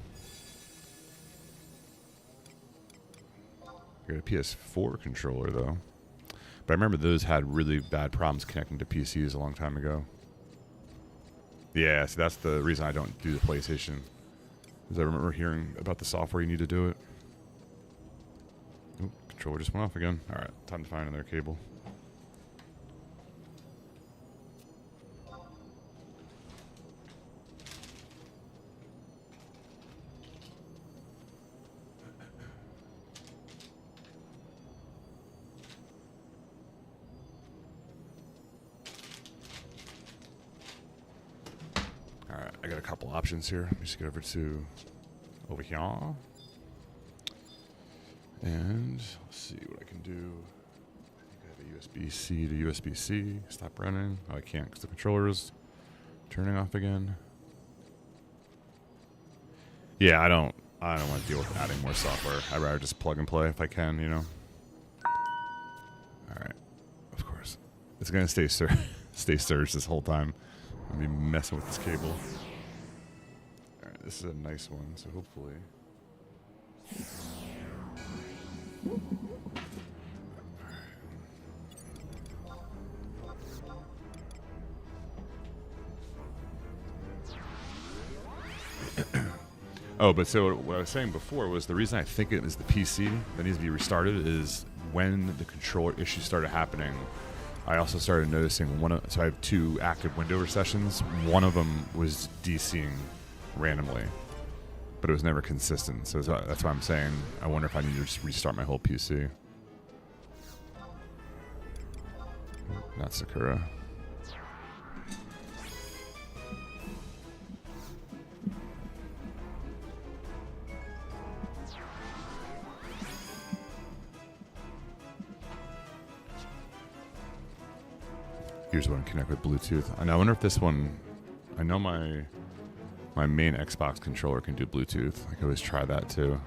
I got a PS4 controller, though. But I remember those had really bad problems connecting to PCs a long time ago. Yeah, so that's the reason I don't do the PlayStation. Because I remember hearing about the software you need to do it. Oop, controller just went off again. Alright, time to find another cable. Alright, I got a couple options here. Let me just get over here. And let's see what I can do. I think I have a USB-C to USB-C. Stop running. Oh, I can't because the controller is turning off again. Yeah, I don't want to deal with adding more software. I'd rather just plug and play if I can, you know. Alright. Of course. It's gonna stay surged this whole time. I'm gonna be messing with this cable. Alright, this is a nice one, so hopefully. Oh, but so what I was saying before was the reason I think it is the PC that needs to be restarted is when the controller issues started happening, I also started noticing so I have 2 active Windows sessions. One of them was DCing randomly, but it was never consistent. So that's why I'm saying I wonder if I need to just restart my whole PC. Not Sakura. Here's one connect with Bluetooth. And I wonder if this one, I know my main Xbox controller can do Bluetooth. I could always try that too.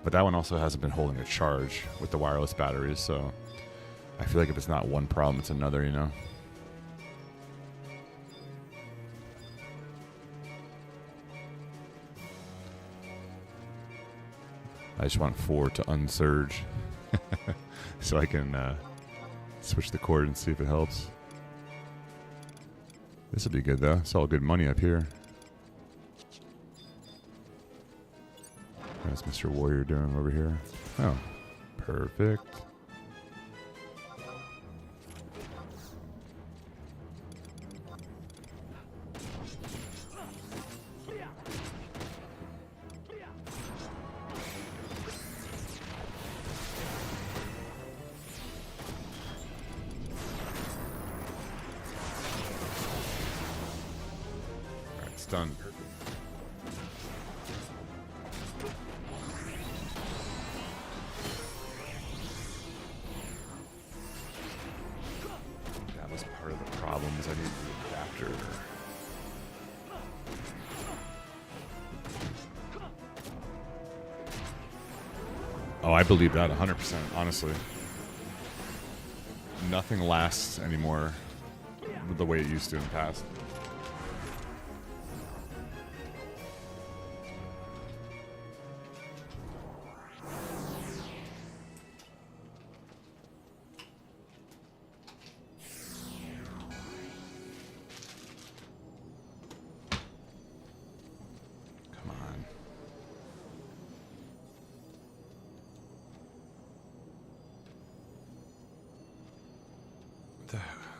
But that one also hasn't been holding a charge with the wireless batteries, so I feel like if it's not one problem, it's another, you know? I just want 4 to unsurge so I can switch the cord and see if it helps. This will be good though. It's all good money up here. How's Mr. Warrior doing over here? Oh, perfect. Done. That was part of the problem, is I needed the adapter. Oh, I believe that 100%, honestly. Nothing lasts anymore the way it used to in the past.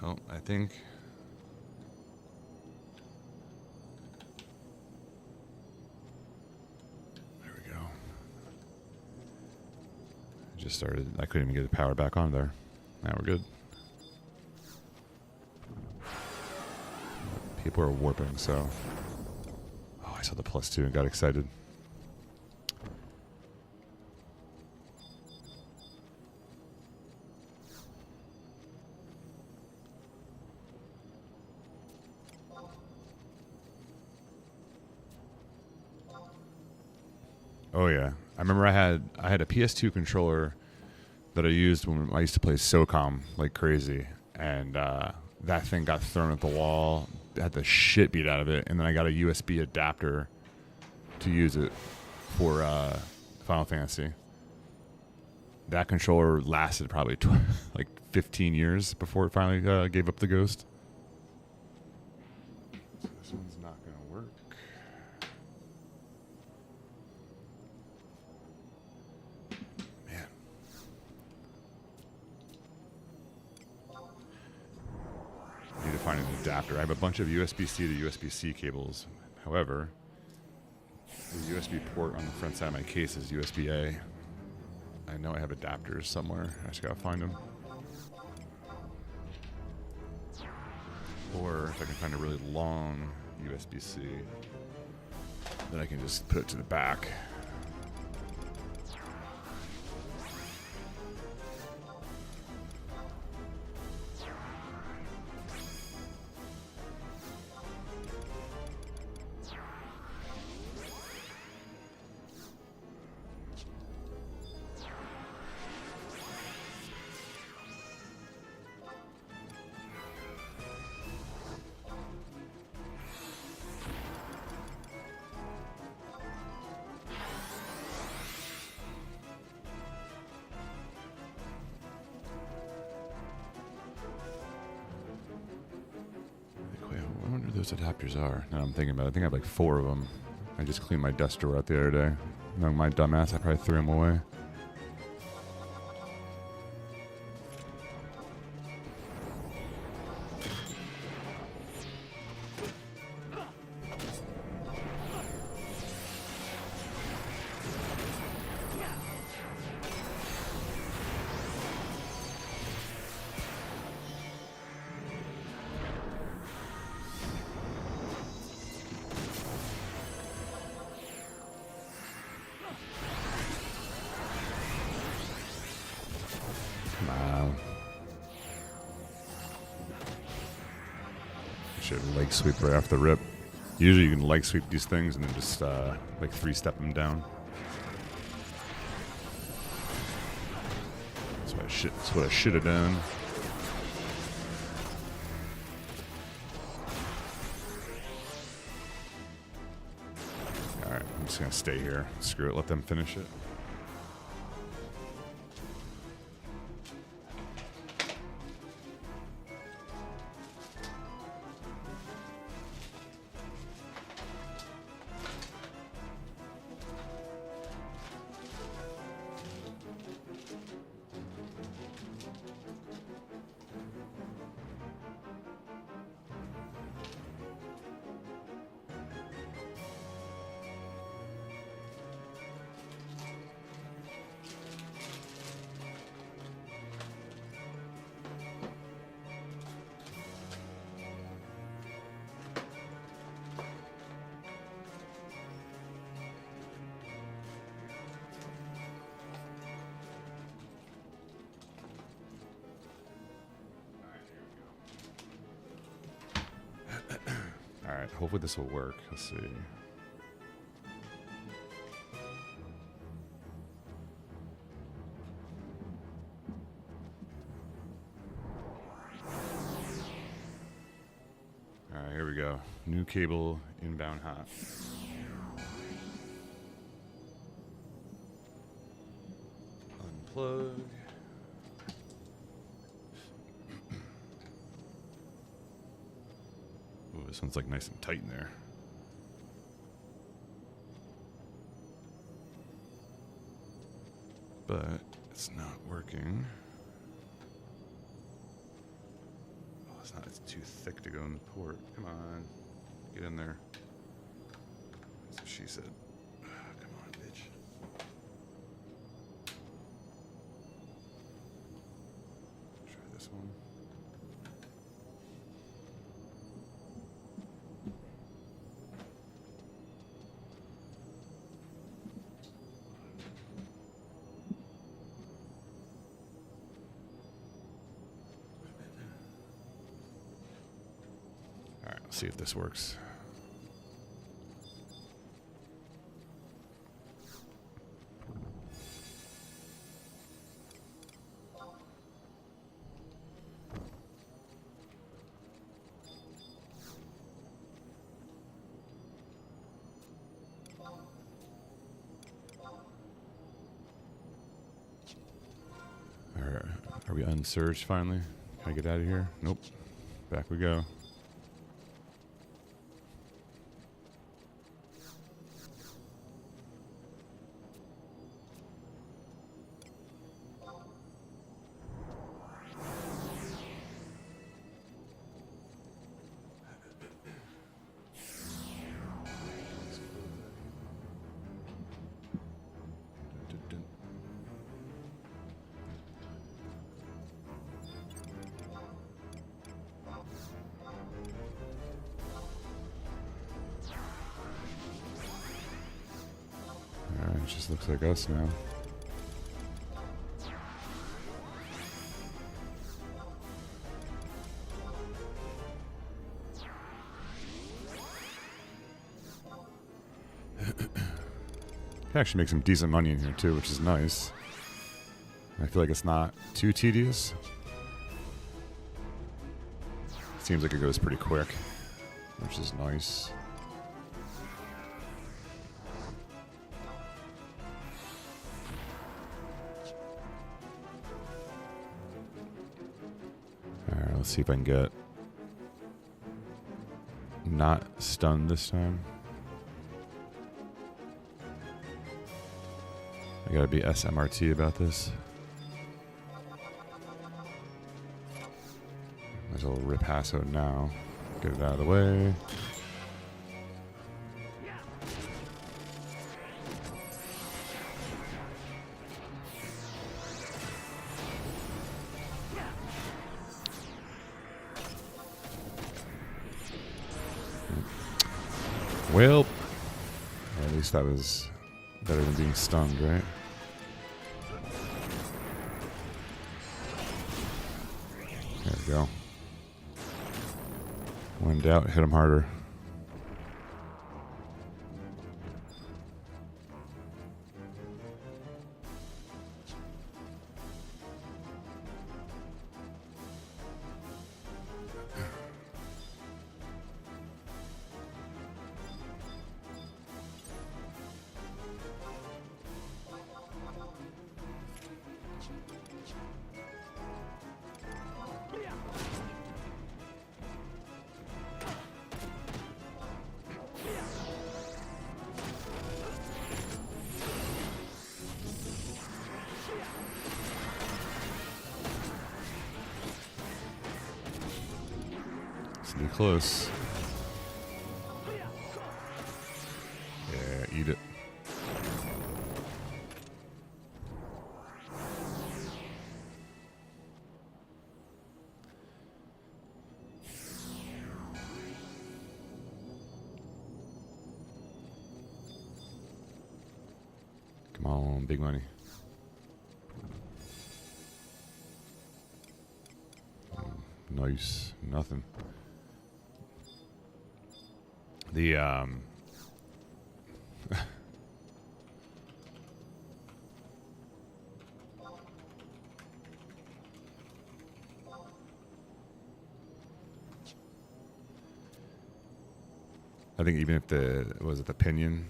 Oh, I think. There we go. Just started. I couldn't even get the power back on there. Now we're good. People are warping, so. Oh, I saw the +2 and got excited. Oh yeah, I remember I had a PS2 controller that I used when I used to play SOCOM like crazy, and that thing got thrown at the wall, had the shit beat out of it, and then I got a USB adapter to use it for Final Fantasy. That controller lasted probably like 15 years before it finally gave up the ghost. So this one's not gonna work. Man. I need to find an adapter. I have a bunch of USB-C to USB-C cables. However, the USB port on the front side of my case is USB-A. I know I have adapters somewhere. I just gotta find them. Or if I can find a really long USB-C, then I can just put it to the back. I wonder what those adapters are. Now I'm thinking about it. I think I have like 4 of them. I just cleaned my desk drawer out the other day. Knowing my dumbass, I probably threw them away. Leg sweep right off the rip. Usually you can leg sweep these things and then just like 3-step them down. That's what I should have done. Alright, I'm just gonna stay here. Screw it, let them finish it. Alright, hopefully this will work. Let's see. Alright, here we go. New cable inbound hot. Unplug. Ooh, this one's like nice and tight in there. But it's not working. Oh, It's too thick to go in the port. Come on. Get in there. That's what she said. Come on, bitch. Try this one. All right, let's see if this works. Are we unsurged finally? Can I get out of here? Nope. Back we go. It just looks like us now. Can actually make some decent money in here too, which is nice. I feel like it's not too tedious. Seems like it goes pretty quick, which is nice. Alright, let's see if I can get not stunned this time. I gotta be SMRT about this. Might as well rip Hasso now. Get it out of the way. Well, at least that was better than being stunned, right? There we go. When in doubt, hit him harder. Be close. Yeah, eat it. Come on, big money. Nice. Nothing. The I think even if the pinion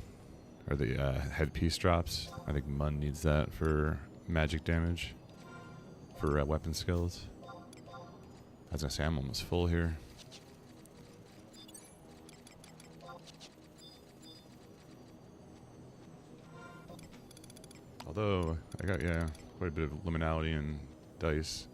or the headpiece drops, I think Mun needs that for magic damage for weapon skills. I was gonna say I'm almost full here. Although I got quite a bit of liminality and dice.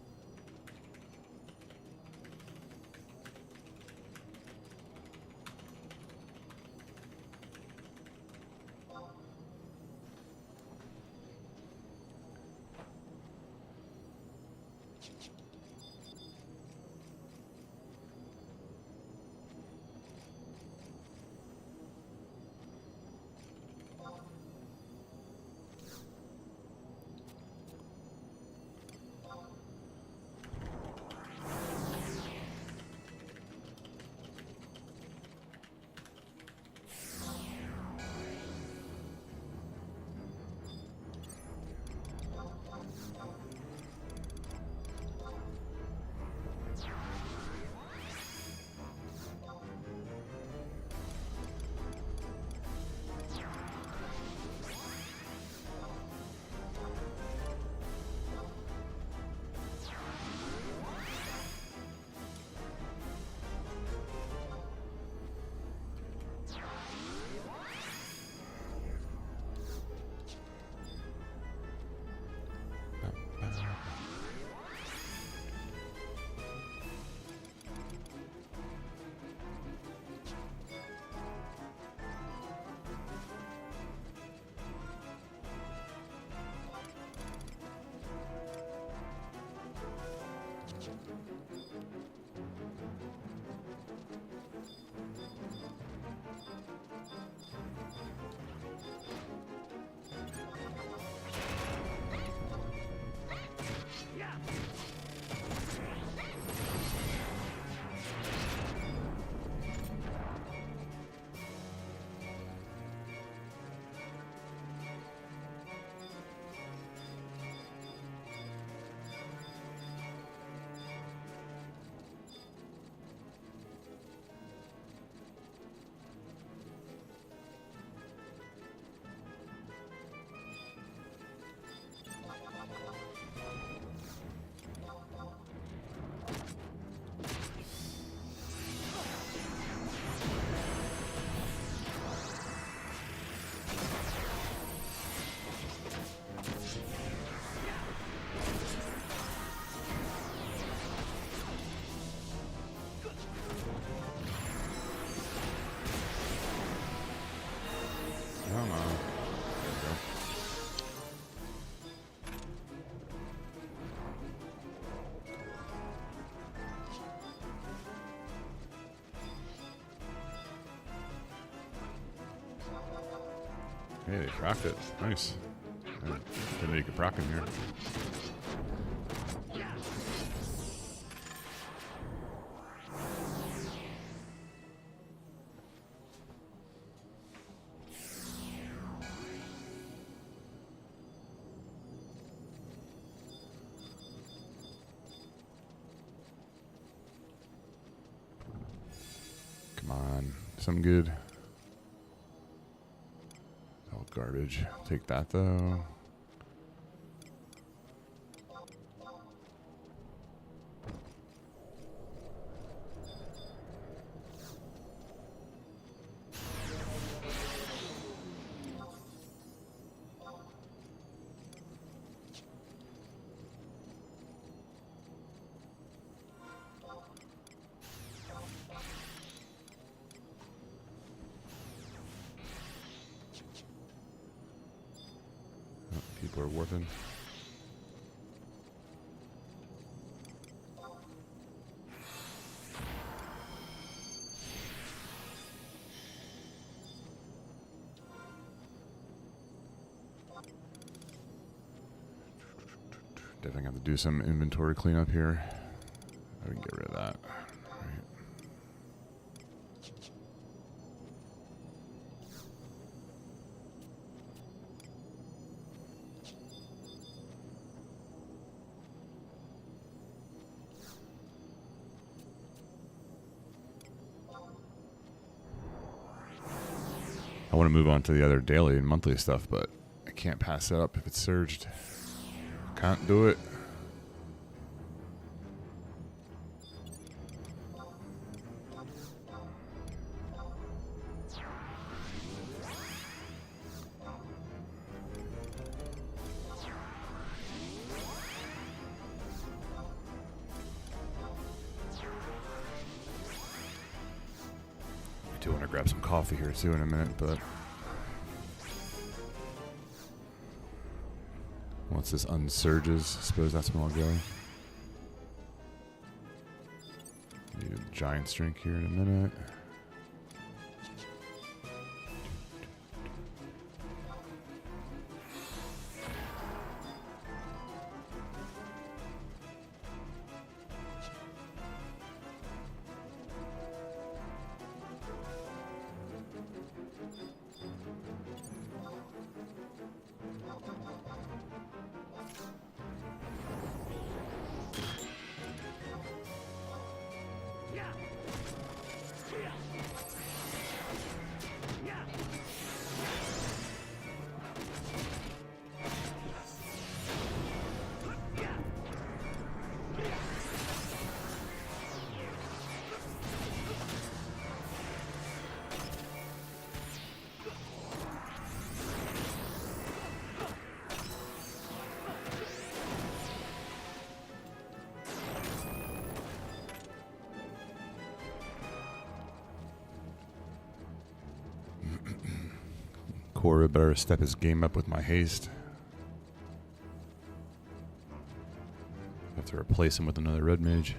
Come on. There we go. Hey, they procced it. Nice. Didn't know you could proc in here. Come on. Something good. All garbage. Take that though. People are warping. Definitely have to do some inventory cleanup here. I can get rid of that. Right. I want to move on to the other daily and monthly stuff, but I can't pass it up if it's surged. Can't do it. I do want to grab some coffee here too in a minute, but once this unsurges, I suppose that's when I'll go. Need a giant drink here in a minute. Cora better step his game up with my haste. To replace him with another red mage.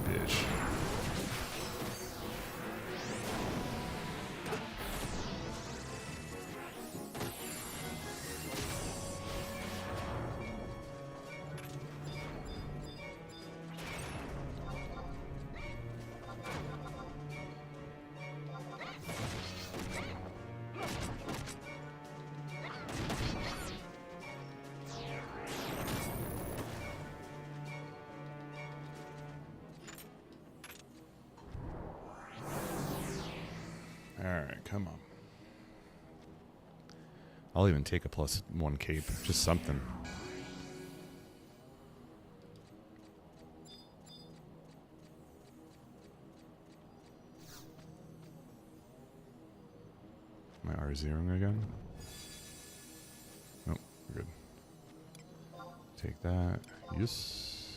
Bitch. Alright, come on. I'll even take a +1 cape. Just something. Am I R0ing again? Nope, we're good. Take that. Yes.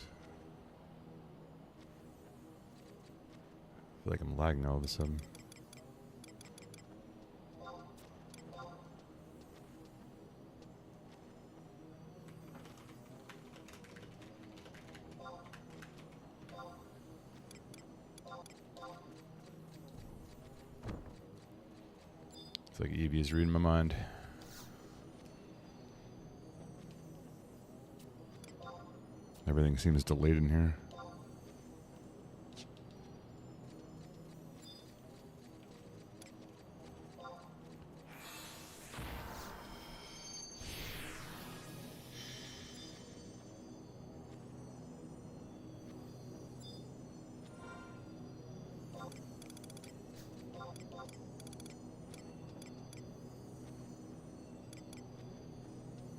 I feel like I'm lagging all of a sudden. It's like Evie is reading my mind. Everything seems delayed in here.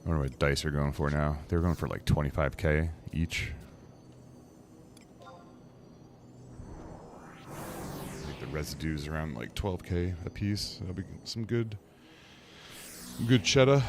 I wonder what dice are going for now. They're going for like 25k each. I think the residue's around like 12k a piece. That'll be some good cheddar.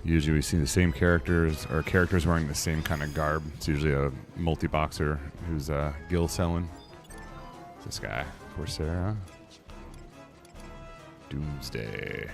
Usually we see the same characters, or characters wearing the same kind of garb. It's usually a multi-boxer who's gill selling. This guy, Corsair. Doomsday.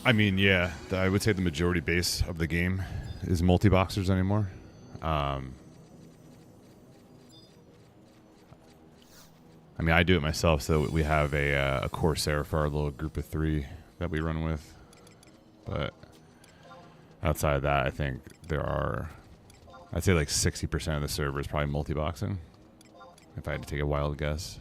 I mean, yeah, I would say the majority base of the game is multi-boxers anymore. I mean, I do it myself, so we have a Corsair for our little group of 3 that we run with. But outside of that, I think there are, I'd say like 60% of the server is probably multi-boxing, if I had to take a wild guess.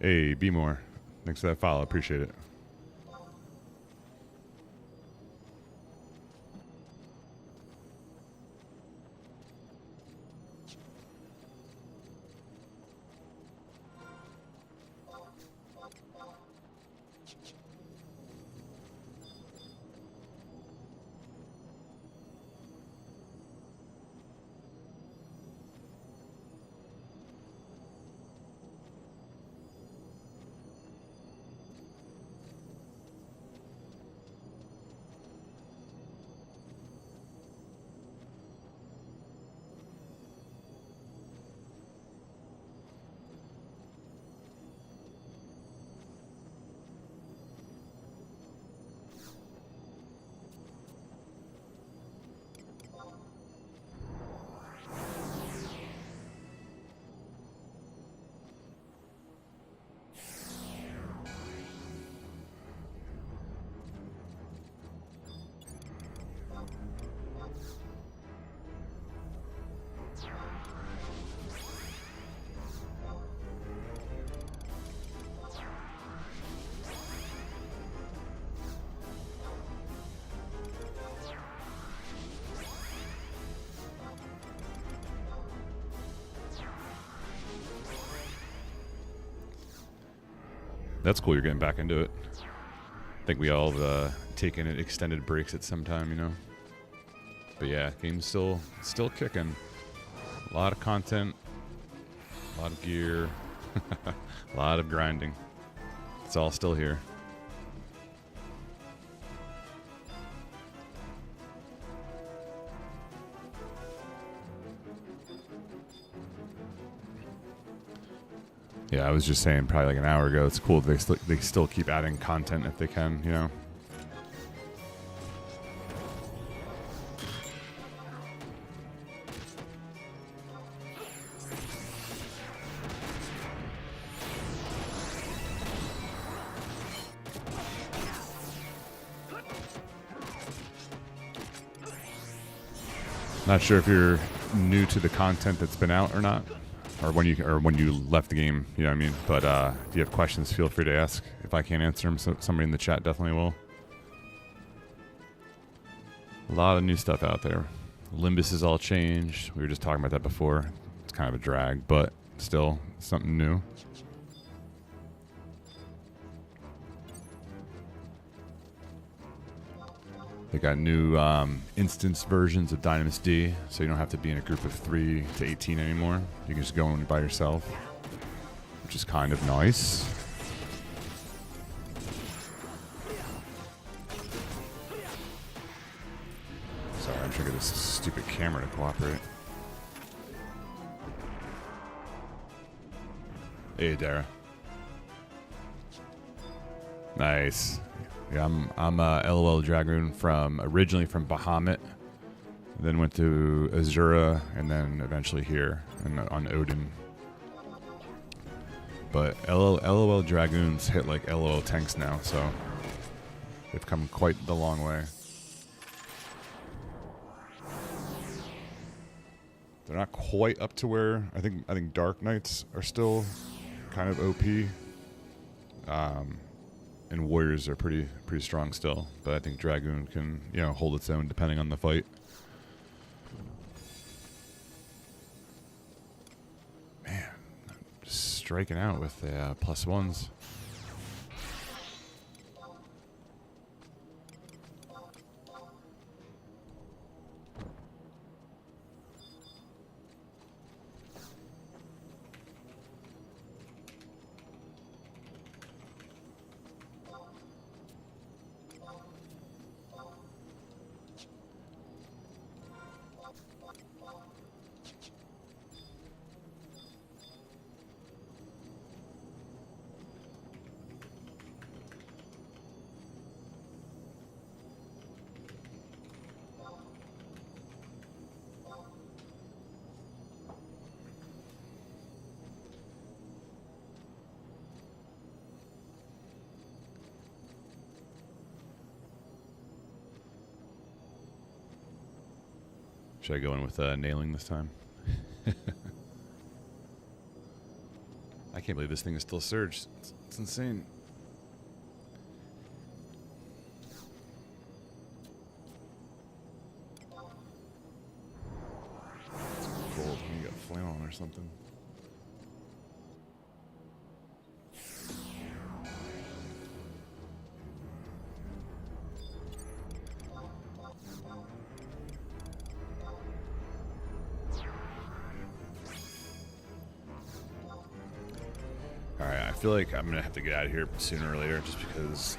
Hey, be more. Thanks for that follow. Appreciate it. That's cool you're getting back into it. I think we all taken extended breaks at some time, you know. But yeah, game's still kicking. A lot of content, a lot of gear, a lot of grinding. It's all still here. Yeah, I was just saying probably like an hour ago, it's cool they still keep adding content if they can, you know. Not sure if you're new to the content that's been out or not, or when you left the game, you know what I mean. But if you have questions, feel free to ask. If I can't answer them, so somebody in the chat definitely will. A lot of new stuff out there. Limbus is all changed. We were just talking about that before. It's kind of a drag, but still something new. They got new instance versions of Dynamis D, so you don't have to be in a group of 3 to 18 anymore. You can just go in by yourself, which is kind of nice. Sorry, I'm trying to get this stupid camera to cooperate. Hey, Dara. Nice. Yeah, I'm LOL Dragoon originally from Bahamut, then went to Azura, and then eventually here and on Odin. But LOL Dragoons hit like LOL tanks now, so they've come quite the long way. They're not quite up to where I think Dark Knights are still kind of OP. And Warriors are pretty strong still, but I think Dragoon can, you know, hold its own depending on the fight. Man, I'm just striking out with the +1s. Should I go in with nailing this time? I can't believe this thing is still surged. It's insane. It's cold. You got flannel on or something. Alright, I feel like I'm going to have to get out of here sooner or later just because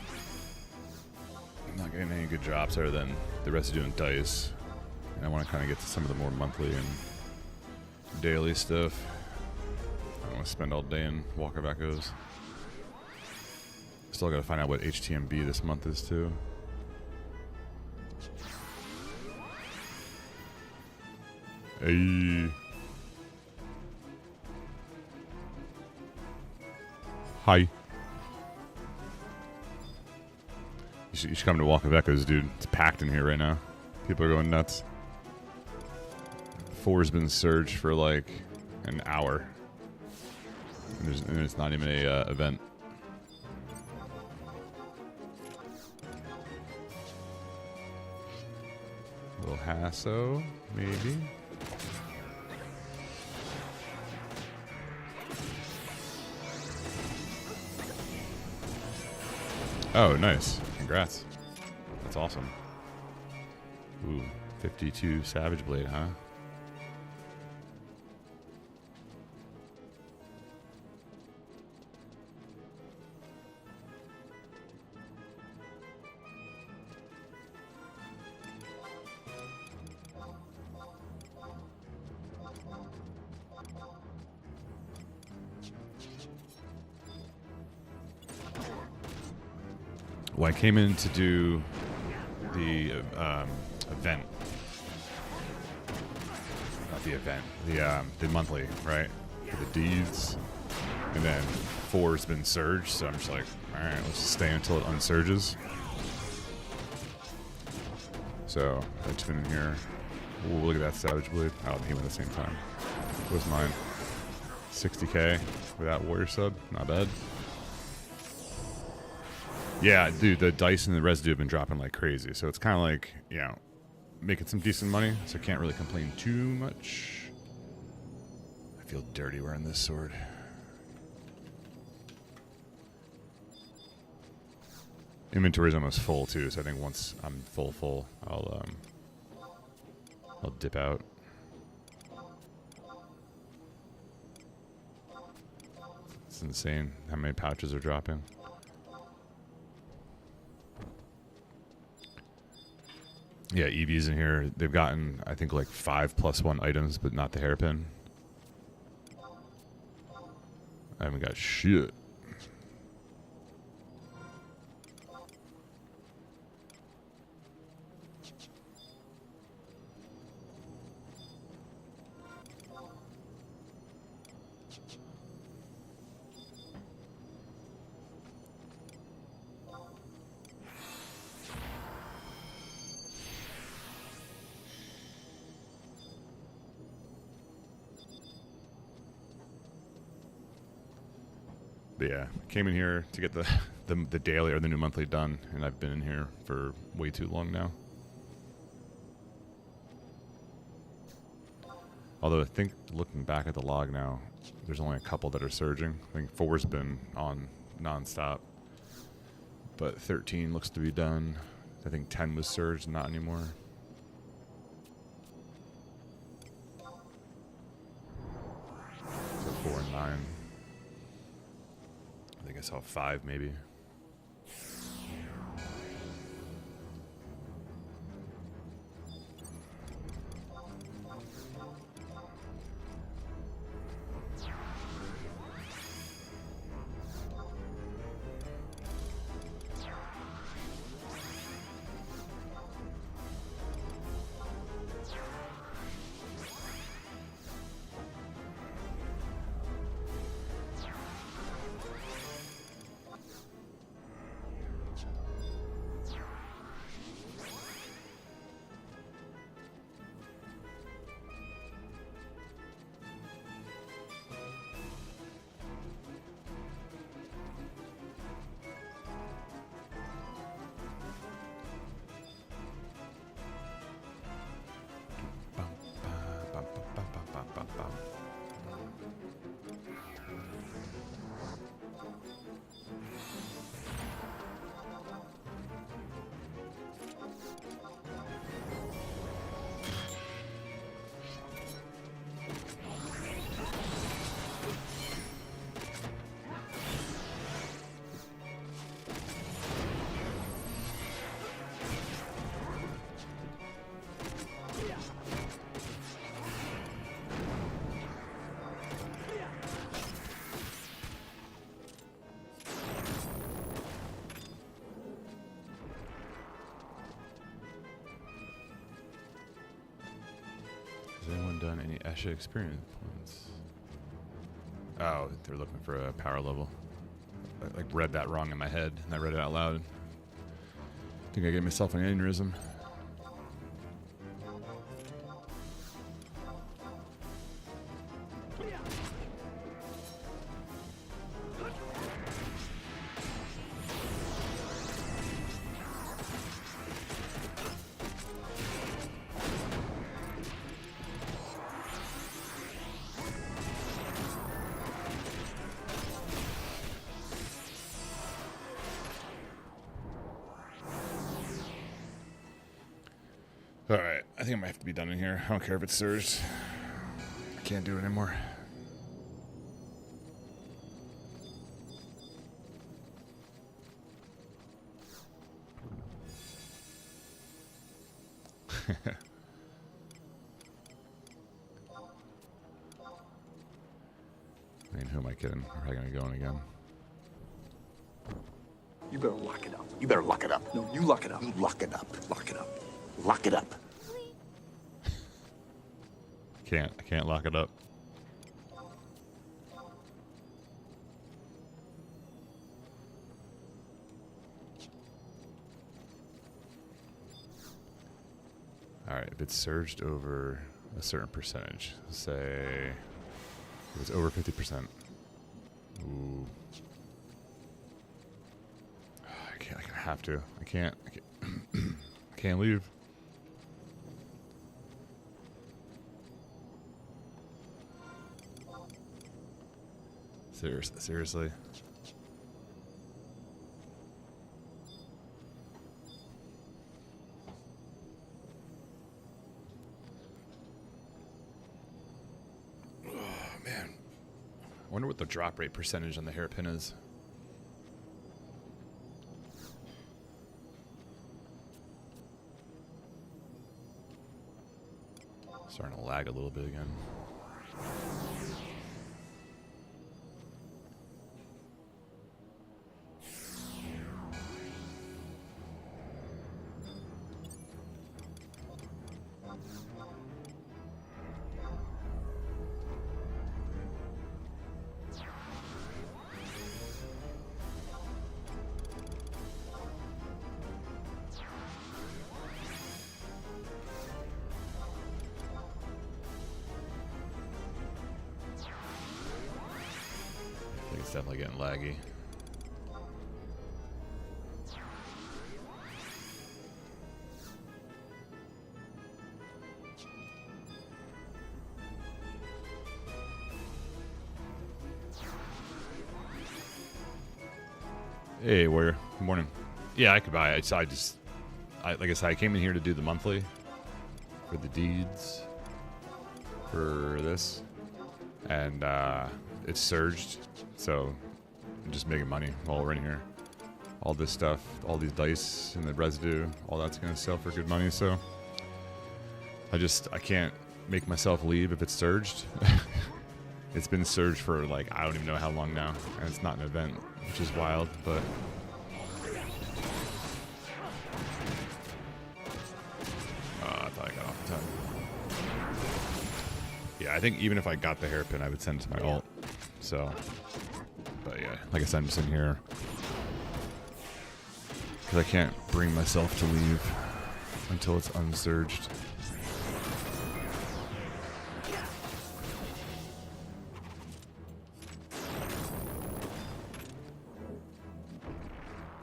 I'm not getting any good drops other than the rest of doing dice. And I want to kind of get to some of the more monthly and daily stuff. I don't want to spend all day in Walker Backos. Still got to find out what HTMB this month is too. Hey. Hi. You should come to Walk of Echoes, dude. It's packed in here right now. People are going nuts. 4's been surged for like an hour. And it's not even a event. A little Hasso, maybe. Oh, nice. Congrats. That's awesome. Ooh, 52 Savage Blade, huh? Well, I came in to do the event. Not the event. The monthly, right? For the deeds. And then 4's been surged, so I'm just like, alright, let's just stay until it unsurges. So, I've just been in here. Ooh, look at that Savage Blade. Oh, he went at the same time. What was mine? 60k without Warrior Sub. Not bad. Yeah, dude, the dice and the residue have been dropping like crazy. So it's kind of like, you know, making some decent money. So I can't really complain too much. I feel dirty wearing this sword. Inventory's almost full too. So I think once I'm full, I'll dip out. It's insane how many pouches are dropping. Yeah, EV's in here. They've gotten, I think, like 5+1 items, but not the hairpin. I haven't got shit. But yeah, came in here to get the daily or the new monthly done, and I've been in here for way too long now. Although I think, looking back at the log now, there's only a couple that are surging. I think 4's been on non-stop, but 13 looks to be done. I think 10 was surged, not anymore. So 4 and 9. I think I saw 5 maybe. haven't done any Esha experience points. Oh, they're looking for a power level. I like read that wrong in my head, and I read it out loud. I think I gave myself an aneurysm. Alright, I think I might have to be done in here. I don't care if it's surged. I can't do it anymore. I mean, who am I kidding? We're probably gonna go in again. You better lock it up. You better lock it up. No, you lock it up. You lock it up. Lock it up. Lock it up. I can't lock it up. Alright, if it's surged over a certain percentage, say it was over 50%. Ooh. I have to. I can't I can't leave. Seriously. Oh, man. I wonder what the drop rate percentage on the hairpin is. Starting to lag a little bit again. It's definitely getting laggy. Hey, Warrior. Good morning. Yeah, I could buy it. Like I said, I came in here to do the monthly for the deeds for this, and it's surged. So I'm just making money while we're in here. All this stuff, all these dice and the residue, all that's gonna sell for good money. So I can't make myself leave if it's surged. It's been surged for like I don't even know how long now, and it's not an event, which is wild. But I thought I got off the time. Yeah, I think even if I got the hairpin, I would send it to my alt. So. But yeah, like I said, I'm just in here because I can't bring myself to leave until it's unsurged.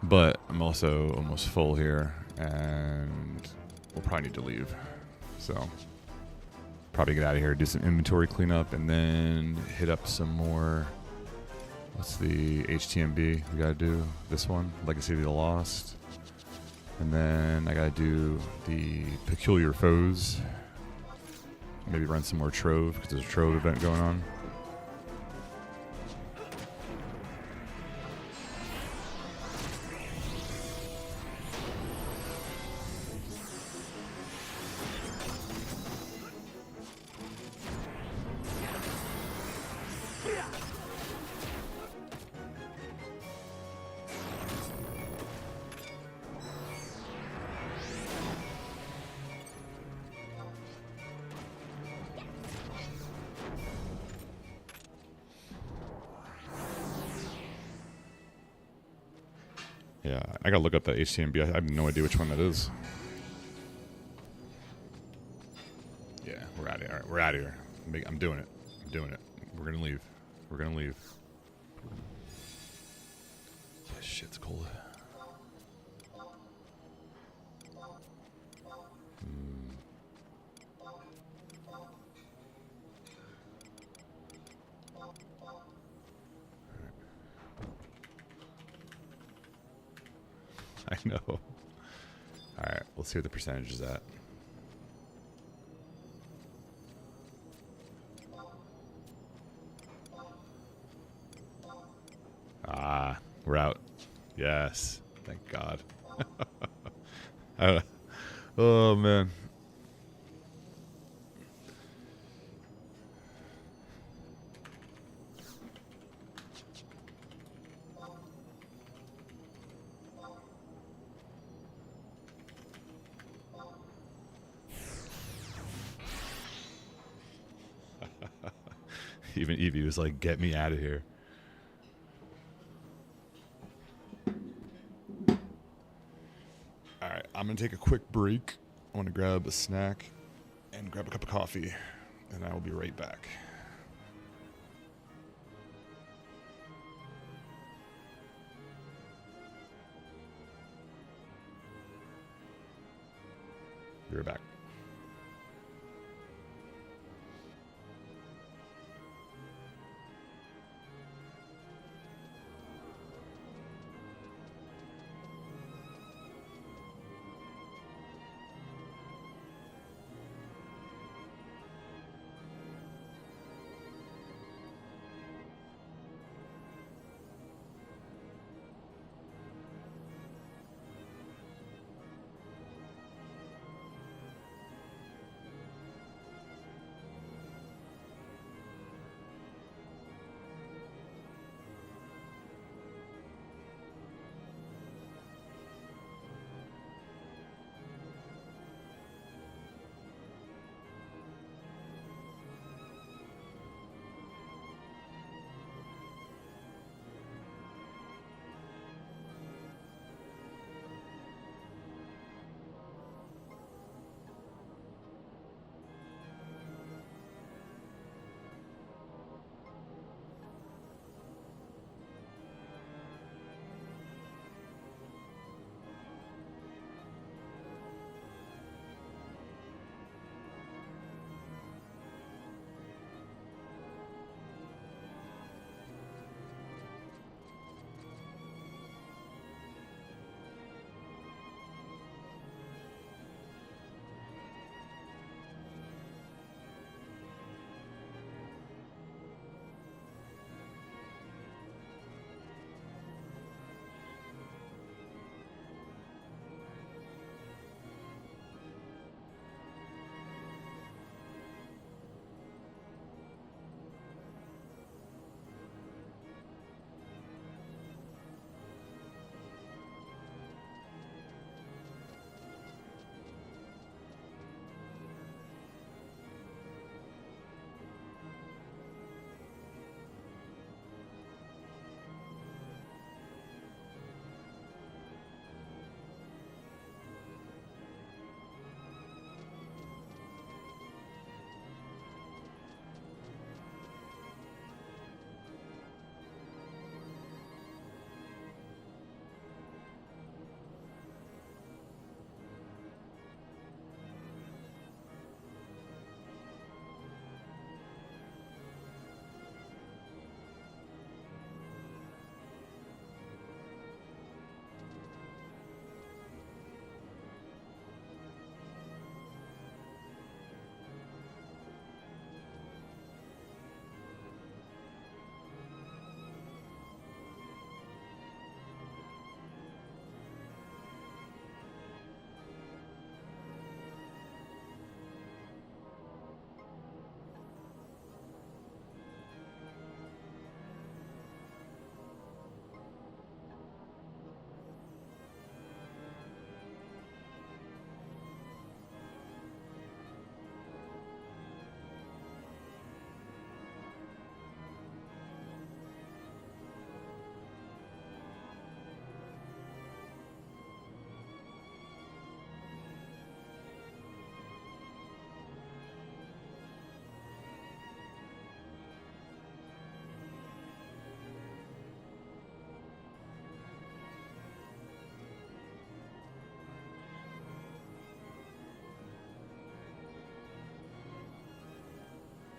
But I'm also almost full here, and we'll probably need to leave. So probably get out of here, do some inventory cleanup, and then hit up some more. What's the HTMB we gotta do? This one, Legacy of the Lost. And then I gotta do the Peculiar Foes. Maybe run some more Trove, because there's a Trove event going on. Yeah, I gotta look up that HTMB. I have no idea which one that is. Yeah, we're out of here. All right, we're out of here. I'm doing it. I'm doing it. We're gonna leave. We're gonna leave. Yeah, shit's cold. I know. All right, let's see what the percentage is at. Ah, we're out. Yes, thank God. Oh man. Even Evie was like, "Get me out of here." All right, I'm gonna take a quick break. I want to grab a snack and grab a cup of coffee, and I will be right back. Be right back.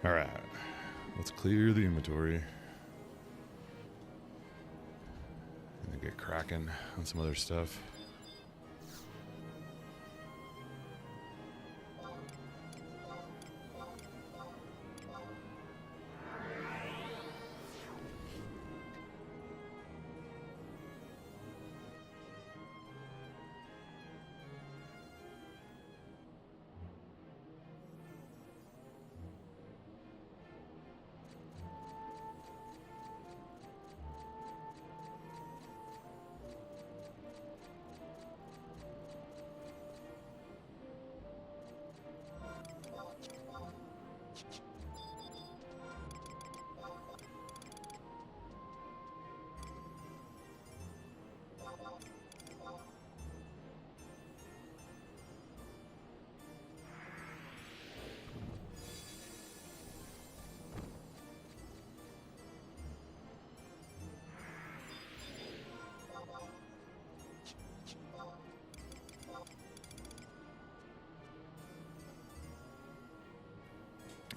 Alright. Let's clear the inventory. And then get cracking on some other stuff.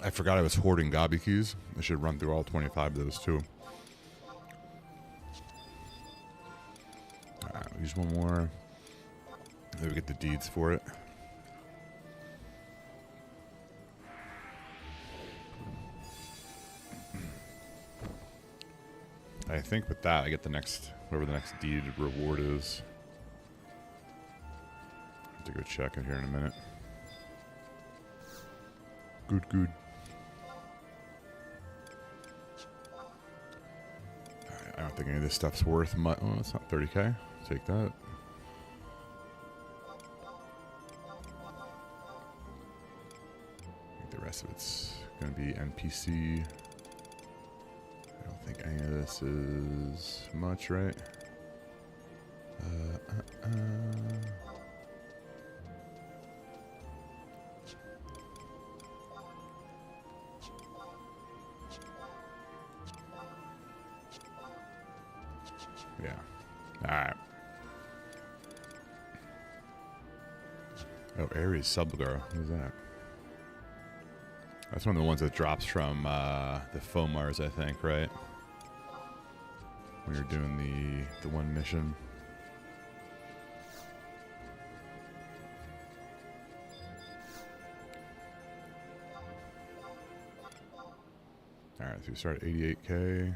I forgot I was hoarding Gobby keys. I should run through all 25 of those too. Alright, use one more. Maybe we get the deeds for it. I think with that I get the next, whatever the next deed reward is. I have to go check it here in a minute. Good, good. I don't think any of this stuff's worth much. Oh, it's not 30k. Take that. I think the rest of it's going to be NPC. I don't think any of this is much, right? Yeah. Alright. Oh, Ares Subgar. Who's that? That's one of the ones that drops from the Fomars, I think, right? When you're doing the one mission. Alright, so we start at 88k.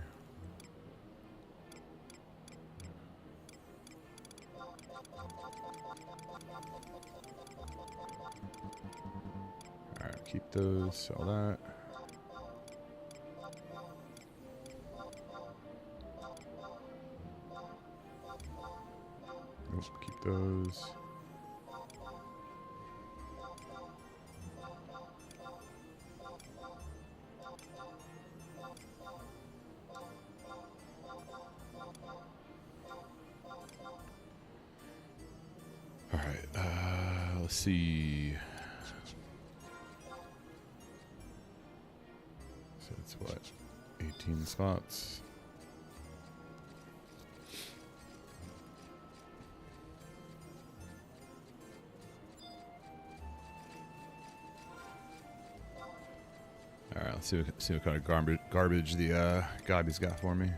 Keep those, sell that. Nope, keep those. All right, let's see. So it's what, 18 spots. All right, let's see what kind of garbage the Gobby's got for me.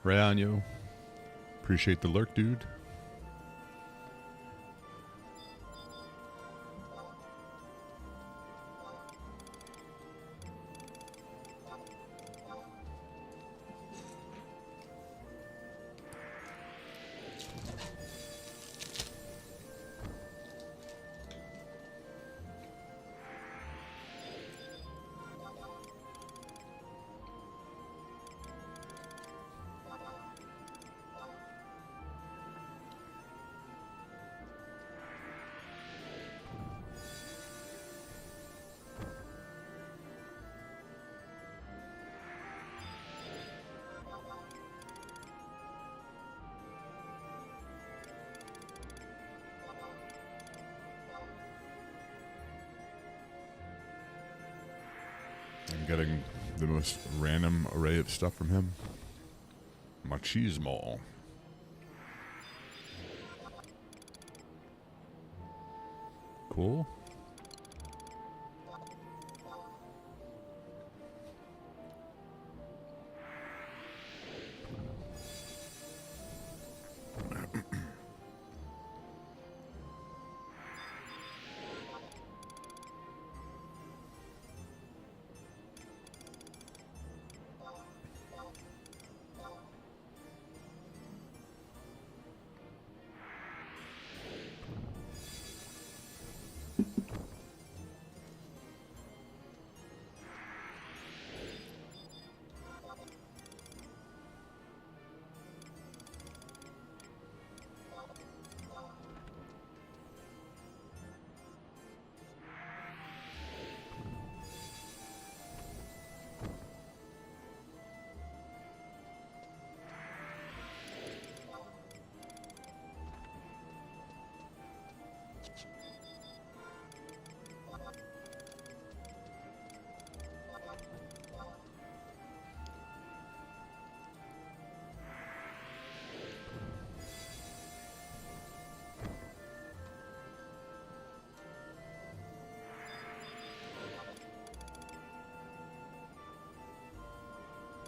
Right on, yo. Appreciate the lurk, dude. I'm getting the most random array of stuff from him. Machismo. Cool.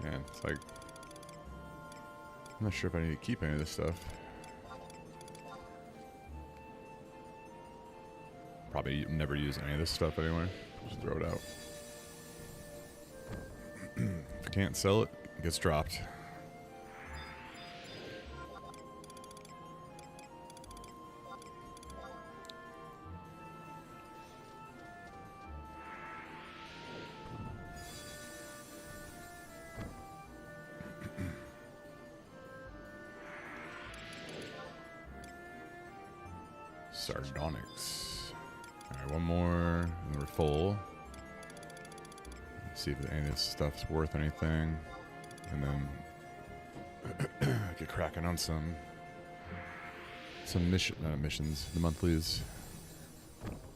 Man, it's like, I'm not sure if I need to keep any of this stuff. Probably never use any of this stuff anyway. Just throw it out. If you can't sell it, it gets dropped. Sardonyx. Alright, one more, and we're full. Let's see if any of this stuff's worth anything. And then get cracking on some missions, the monthlies.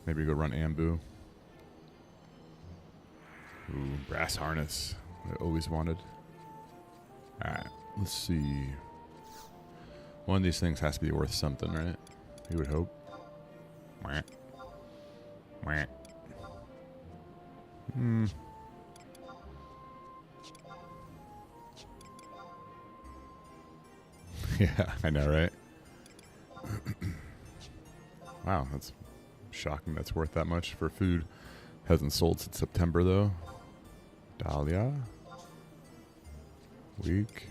Maybe go run Ambu. Ooh, brass harness. I always wanted. Alright, let's see. One of these things has to be worth something, right? You would hope. Mwah. Mwah. Yeah, I know, right? Wow, that's shocking that's worth that much for food. Hasn't sold since September, though. Dahlia. Week.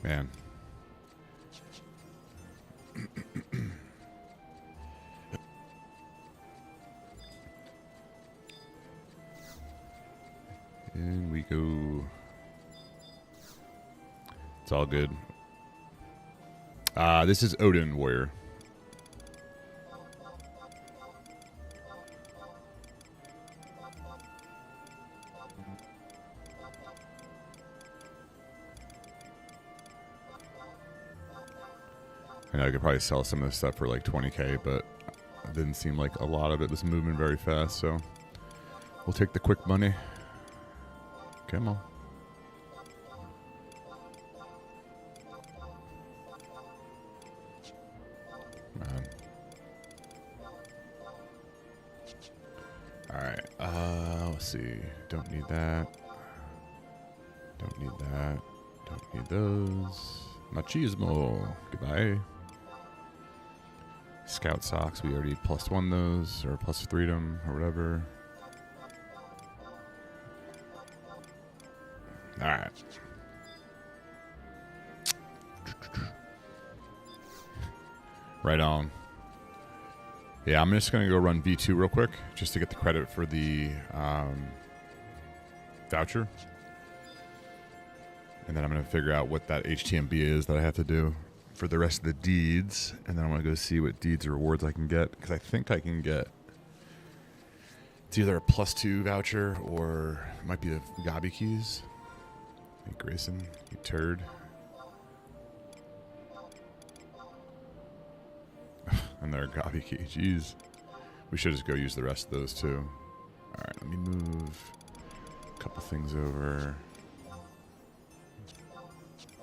Man. In we go. It's all good. This is Odin Warrior. I know I could probably sell some of this stuff for like 20k, but it didn't seem like a lot of it was moving very fast, so we'll take the quick money. Come on. Man. see. Don't need that. Don't need that. Don't need those. Machismo. Goodbye. Scout socks. We already +1 those, or +3 them, or whatever. Alright. Right on. Yeah, I'm just going to go run V2 real quick, just to get the credit for the voucher. And then I'm going to figure out what that HTMB is that I have to do for the rest of the deeds. And then I'm going to go see what deeds or rewards I can get. Because I think I can get... It's either a +2 voucher or it might be the Gabi keys. Hey, Grayson, you turd. Another Gabi key. Jeez. We should just go use the rest of those too. Alright, let me move a couple things over.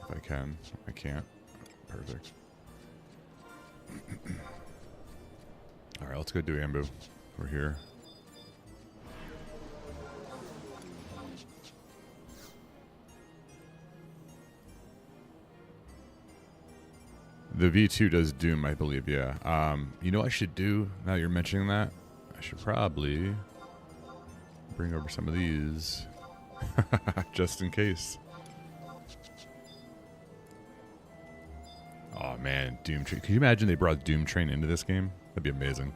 If I can. I can't. Perfect. Alright, let's go do Ambu. We're here. The V2 does Doom, I believe, yeah. You know what I should do, now you're mentioning that? I should probably bring over some of these. Just in case. Oh man, Doom Train. Could you imagine they brought Doom Train into this game? That'd be amazing.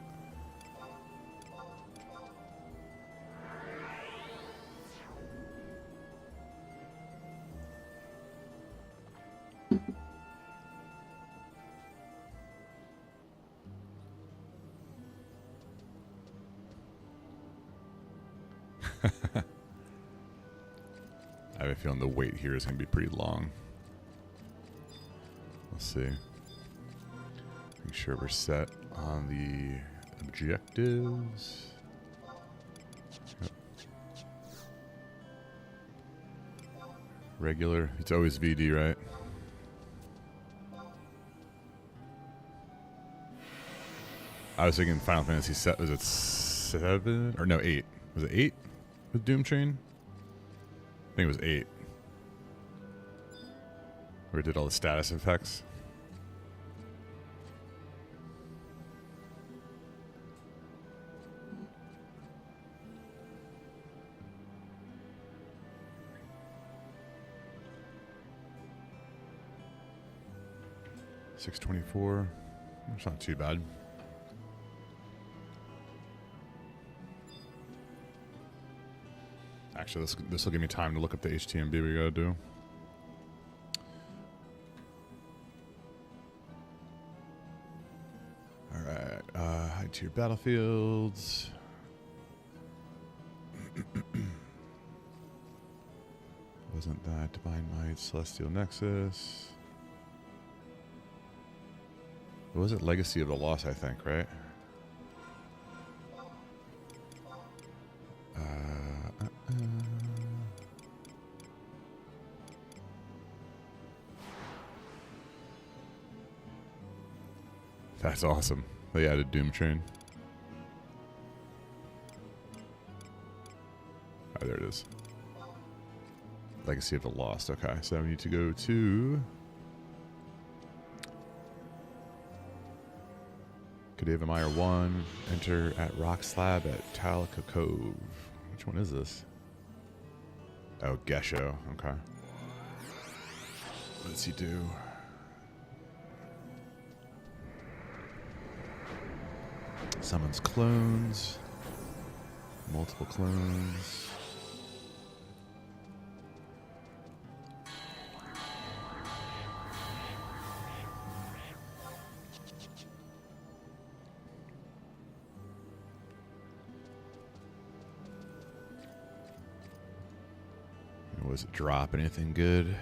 I have a feeling the wait here is going to be pretty long. Let's see. Make sure we're set on the objectives. Yep. Regular. It's always VD, right? I was thinking Final Fantasy set. Was it 7 or no 8? Was it 8 with Doom Train? I think it was 8. Where it did all the status effects. $624. It's not too bad. Actually, this will give me time to look up the HTMB we gotta do. Alright, hide to your battlefields. Wasn't that Divine Might, Celestial Nexus? What was it? Legacy of the Lost, I think, right? That's awesome. They added Doom Train. Oh, there it is. Legacy of the Lost. Okay, so we need to go to Kadeva Meyer 1. Enter at Rock Slab at Talica Cove. Which one is this? Oh, Gesho. Okay. What does he do? Summons clones. Multiple clones. Was it drop anything good?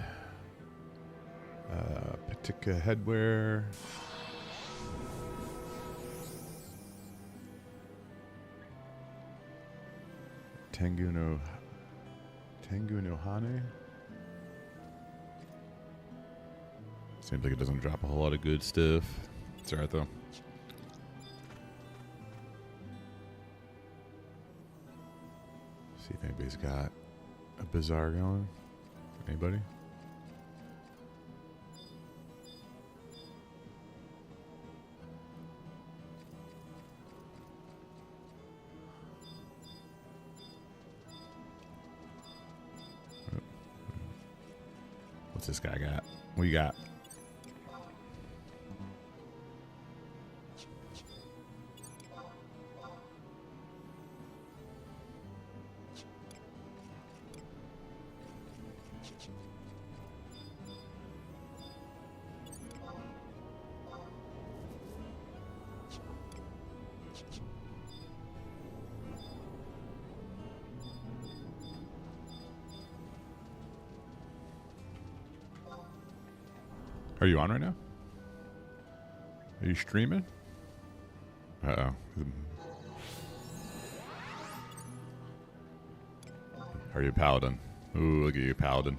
Patika headwear. Tengu no Hane. Seems like it doesn't drop a whole lot of good stuff. It's alright though. See if anybody's got a bazaar going. Anybody? What's this guy got? What you got? Are you on right now? Are you streaming? Uh-oh. Are you a paladin? Ooh, look at you, paladin.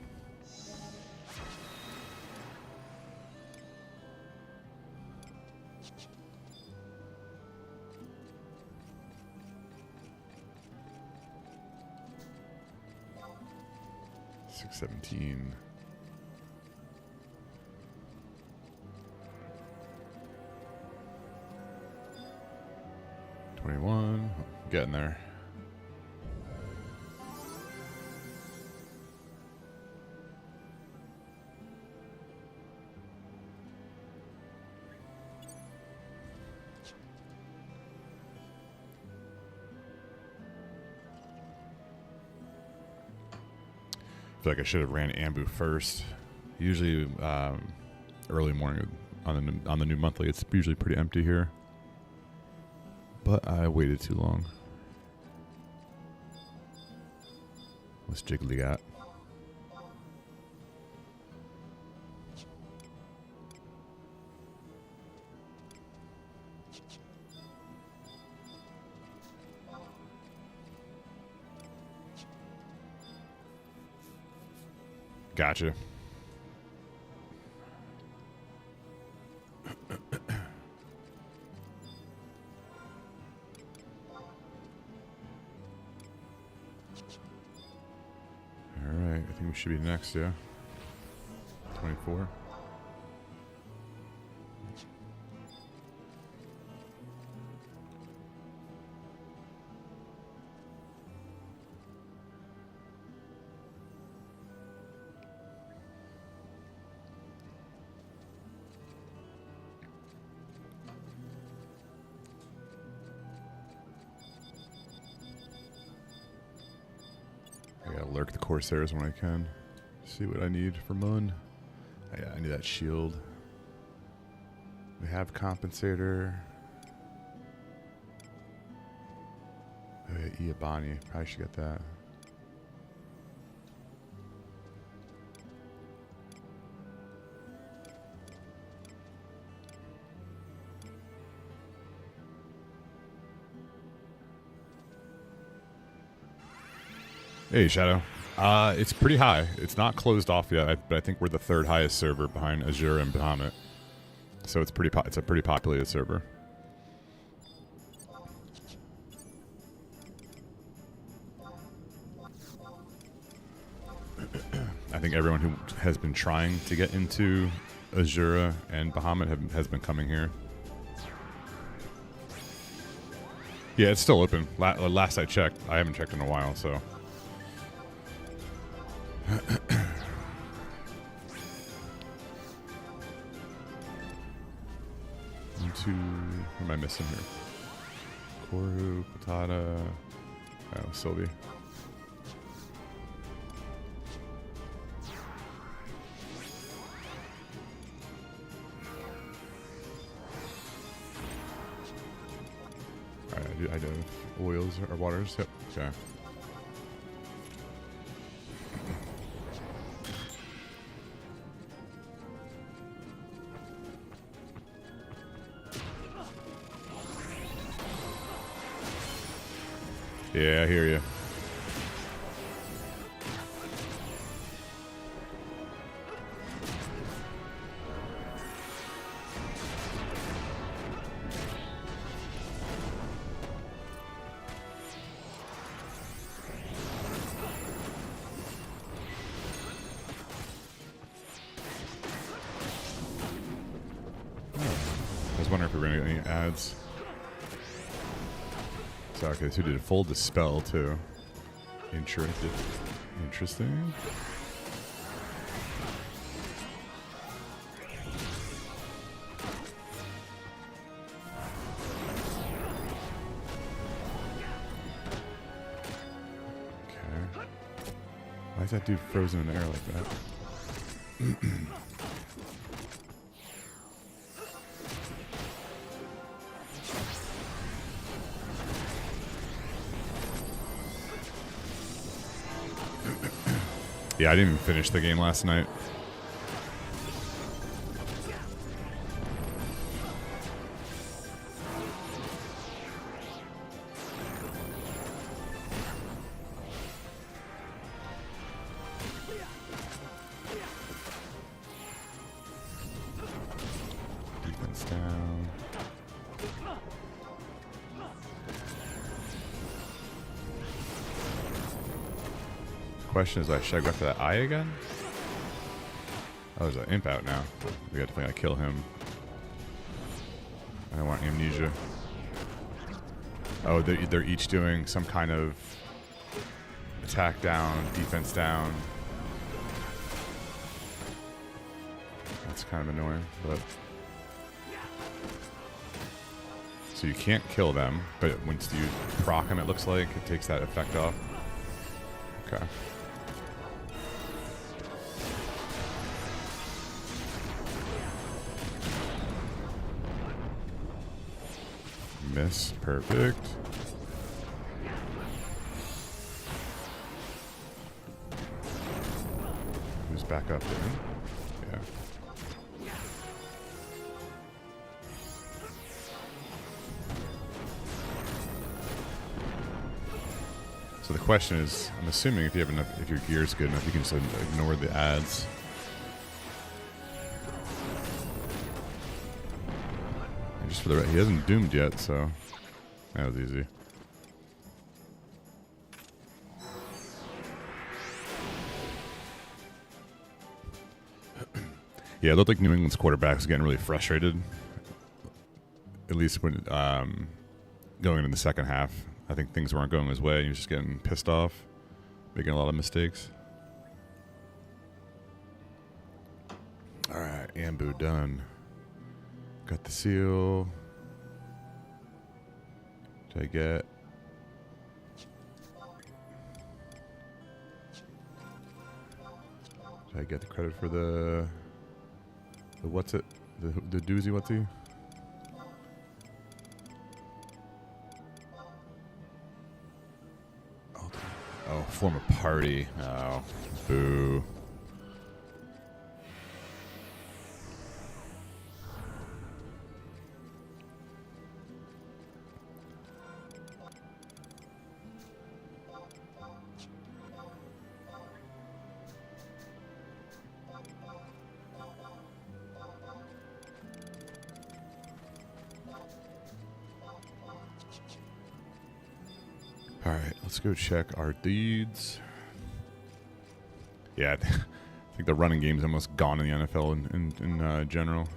$617. 21. Getting there. I feel like I should have ran Ambu first. Usually, early morning on the new monthly, it's usually pretty empty here. But I waited too long. What's Jiggly got? Gotcha. Alright, I think we should be next, yeah? 24. I gotta lurk the Corsairs when I can. See what I need for Mun. Oh, yeah, I need that shield. We have Compensator. Oh, yeah, Iabani. Probably should get that. Hey, Shadow. It's pretty high. It's not closed off yet, but I think we're the third highest server behind Azure and Bahamut. So it's it's a pretty populated server. I think everyone who has been trying to get into Azure and Bahamut has been coming here. Yeah, it's still open. Last I checked. I haven't checked in a while, so... 1, 2. What am I missing here? Koru, Patata. Oh, Sylvie. Alright, I do oils or waters. Yep. Okay. Yeah, I hear you. I was wondering if we were going to get any ads. So, okay, so we did a full dispel too. Interesting. Interesting. Okay. Why is that dude frozen in the air like that? Yeah, I didn't even finish the game last night. Defense down. Question is, should I go after that eye again? Oh, there's an imp out now. We definitely gotta kill him. I don't want amnesia. Oh, they're each doing some kind of attack down, defense down. That's kind of annoying, but... So you can't kill them, but once you proc them, it looks like, it takes that effect off. Okay. Miss. Perfect. Who's back up there? Yeah. So the question is, I'm assuming if you have enough, if your gear's good enough, you can just ignore the ads. And just for the he hasn't doomed yet, so that was easy. Yeah, it looked like New England's quarterback was getting really frustrated. At least when going into the second half, I think things weren't going his way. He was just getting pissed off, making a lot of mistakes. All right, Ambu done. Got the seal. Did I get? Did I get the credit for the what's it? The doozy what's he? Oh, form a party. Oh, boo. All right, let's go check our deeds. Yeah, I think the running game's almost gone in the NFL in general.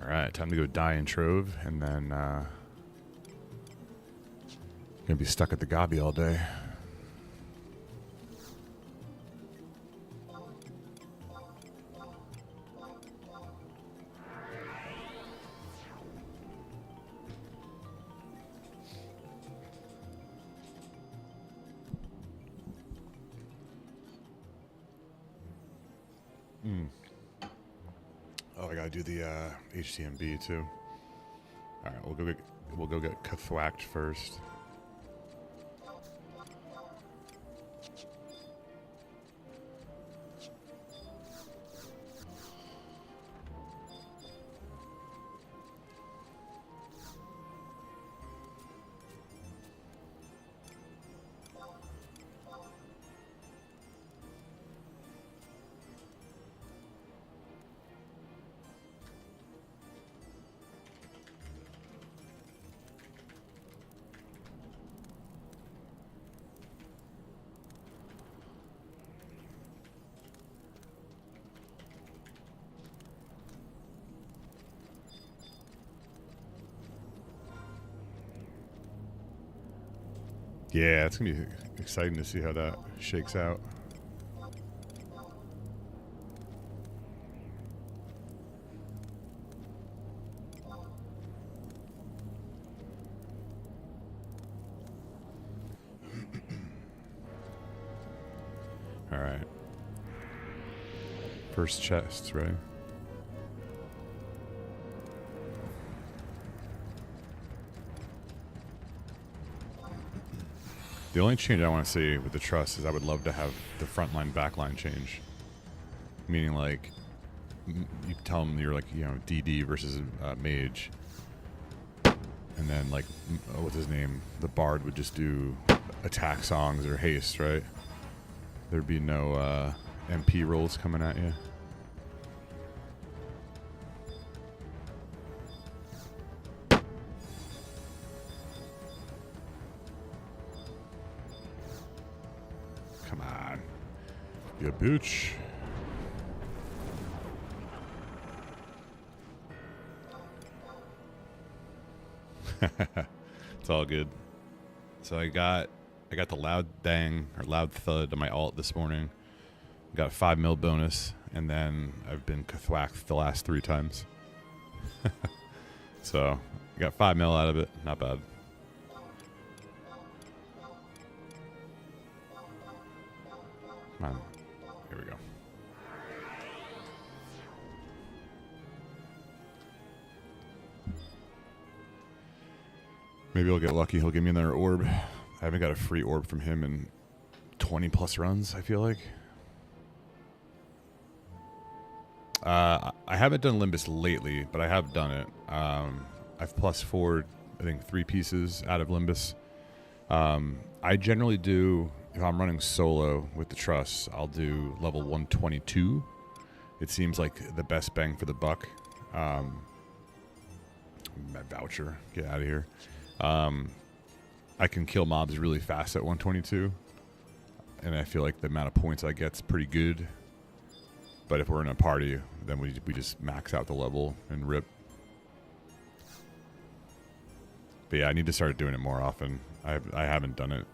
All right, time to go die in Trove, and then gonna be stuck at the Gabi all day. Oh, I gotta do the HTMB too. All right, we'll go get Kathwacked first. Yeah, it's gonna be exciting to see how that shakes out. All right. First chest, right? The only change I want to see with the trust is I would love to have the front line, back line change. Meaning, like, you tell them you're like, you know, DD versus mage. And then, like, what's his name? The bard would just do attack songs or haste, right? There'd be no MP rolls coming at you. Come on. You bitch. It's all good. So I got the loud bang or loud thud on my alt this morning. Got a 5 mil bonus, and then I've been kathwacked the last 3 times. So I got 5 mil out of it. Not bad. Come on. Here we go. Maybe I'll get lucky. He'll give me another orb. I haven't got a free orb from him in 20 plus runs, I feel like. I haven't done Limbus lately, but I have done it. I've plus 4'd, I think, 3 pieces out of Limbus. I generally do, if I'm running solo with the Trust, I'll do level 122. It seems like the best bang for the buck. My voucher, get out of here. I can kill mobs really fast at 122, and I feel like the amount of points I get's pretty good. But if we're in a party, then we just max out the level and rip. But yeah, I need to start doing it more often. I haven't done it.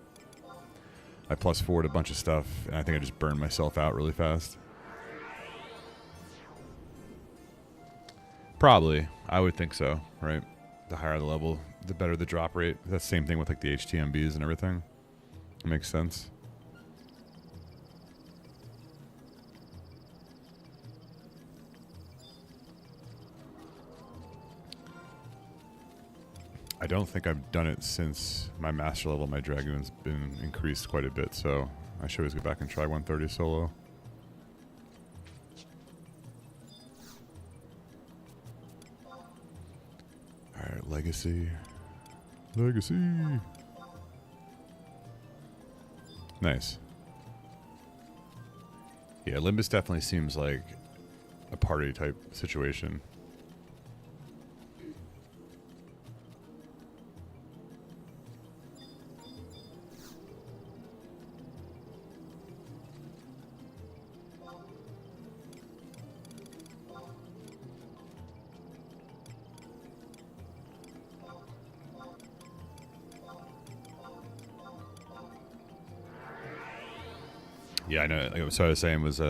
I plus 4'd a bunch of stuff, and I think I just burned myself out really fast. Probably. I would think so, right? The higher the level, the better the drop rate. That's the same thing with like the HTMBs and everything. It makes sense. I don't think I've done it since my master level. My dragon's been increased quite a bit, so I should always go back and try 130 solo. Alright, legacy. Legacy! Nice. Yeah, Limbus definitely seems like a party type situation. Yeah, I know. Like, what I was saying was, you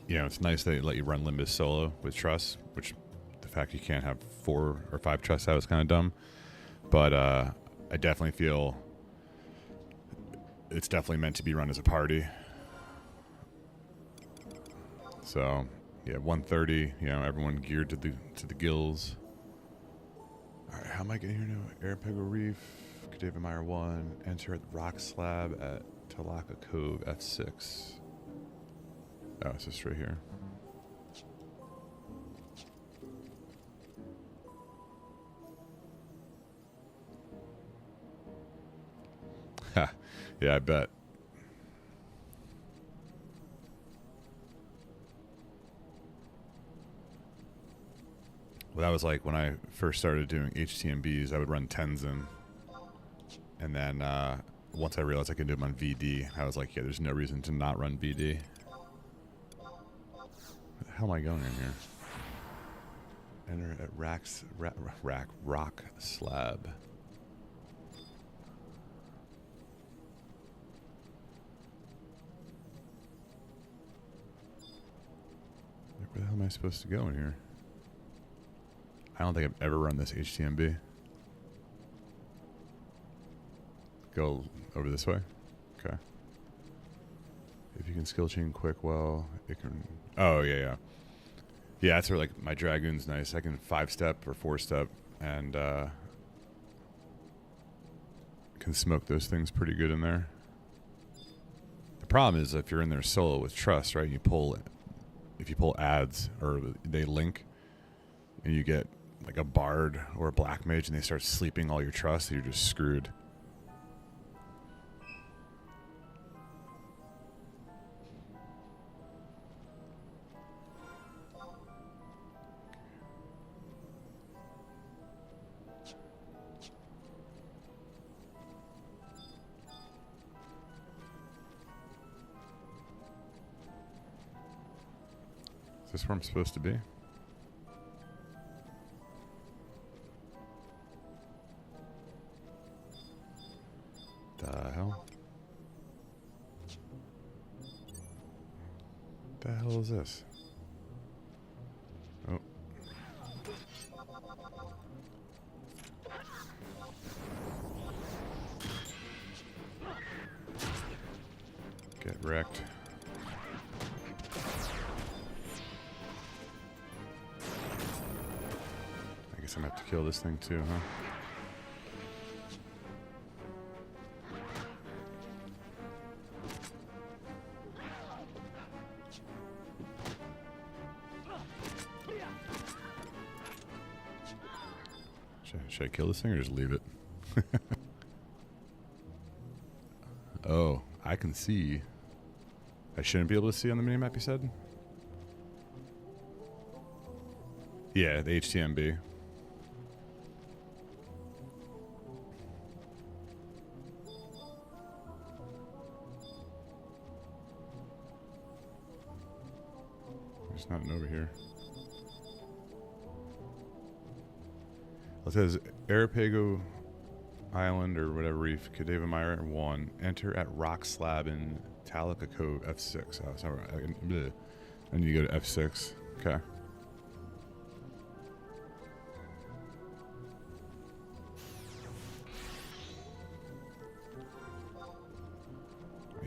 know, it's nice they let you run Limbus solo with Trust, which the fact you can't have 4 or 5 Trusts out is kind of dumb. But I definitely feel it's definitely meant to be run as a party. So yeah, 130. You know, everyone geared to the gills. All right, how am I getting here now? Arapego Reef, Cadeva Meyer 1. Enter at the rock slab at Talaka Cove F6. Oh, it's just right here. Ha. Yeah, I bet. Well, that was like when I first started doing HTMBs, I would run Tenzin. And then once I realized I could do them on VD, I was like, yeah, there's no reason to not run VD. Where the hell am I going in here? Enter at rock slab. Where the hell am I supposed to go in here? I don't think I've ever run this HTMB. Go over this way? Okay. If you can skill chain quick, well, it can... Oh, yeah, yeah. Yeah, that's where, like, my Dragoon's nice. I can 5-step or 4-step and can smoke those things pretty good in there. The problem is if you're in there solo with Trust, right, you pull... If you pull ads or they link and you get like a bard or a black mage and they start sleeping all your trust, you're just screwed. Is this where I'm supposed to be? The hell? The hell is this? Oh. Get wrecked. I guess I'm gonna have to kill this thing too, huh? Should I kill this thing or just leave it? Oh, I can see. I shouldn't be able to see on the minimap, you said? Yeah, the HTMB. There's nothing over here. It says Arapego Island or whatever reef, Cadeva Myra 1. Enter at rock slab in Talaka Cove F6. Oh, sorry. I need to go to F6. Okay.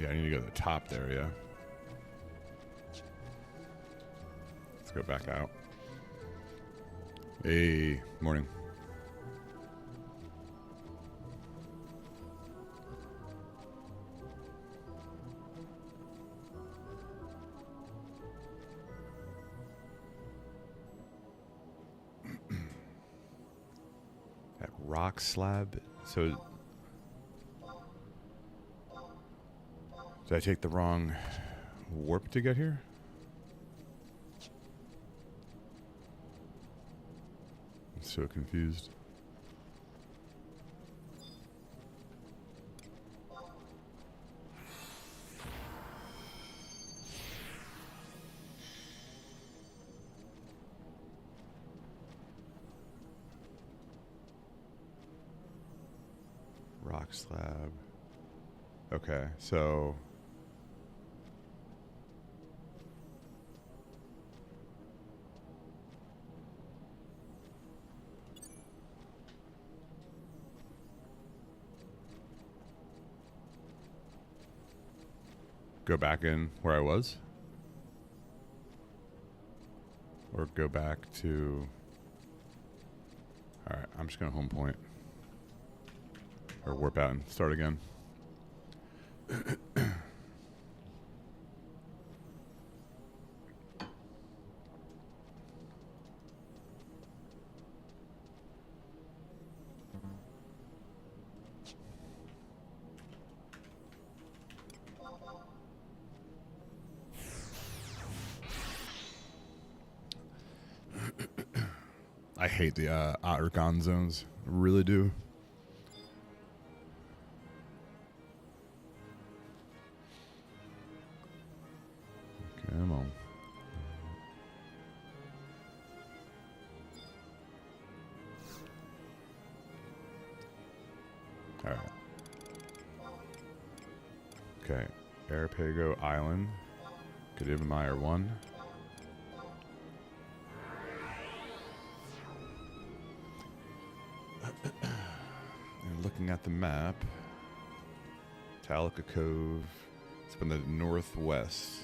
Yeah, I need to go to the top there, yeah. Let's go back out. Hey, morning. That rock slab. So, did I take the wrong warp to get here? I'm so confused. Rock slab. Okay, so go back in where I was. Or go back to... Alright, I'm just going to home point. Or warp out and start again. I hate the Ottergon zones. I really do. Come on. All right. Okay. Arapago Island. Kadivamire 1. And looking at the map, Talica Cove. It's in the northwest.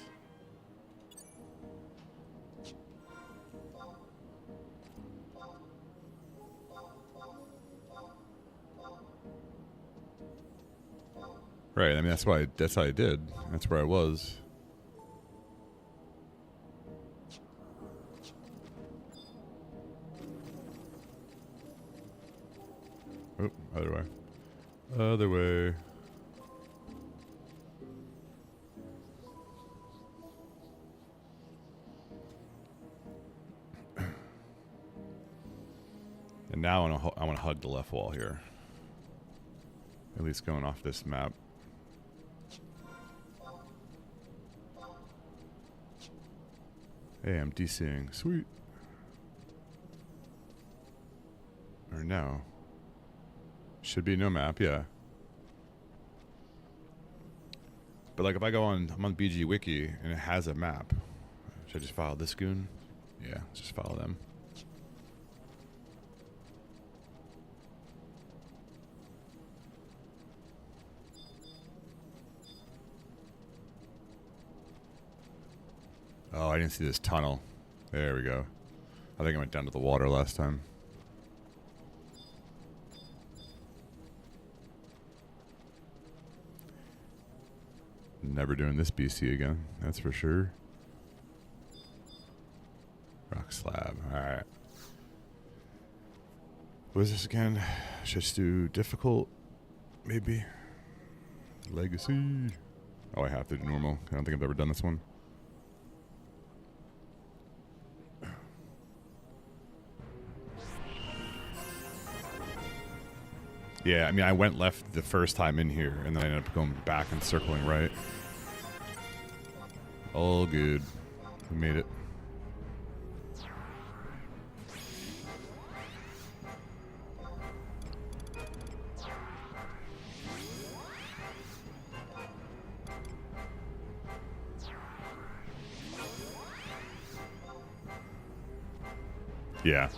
Right, I mean that's how I did. That's where I was. Oh, other way. Other way. And now I want to hug the left wall here. At least going off this map. Hey, I'm DCing. Sweet. Or no. Should be no map, yeah. But like if I go on, I'm on BG Wiki and it has a map. Should I just follow this goon? Yeah, just follow them. Oh, I didn't see this tunnel. There we go. I think I went down to the water last time. Never doing this BC again, that's for sure. Rock slab, alright. What is this again? Should I just do difficult? Maybe? Legacy. Oh, I have to do normal. I don't think I've ever done this one. Yeah, I mean, I went left the first time in here, and then I ended up going back and circling right. All good. We made it. Yeah.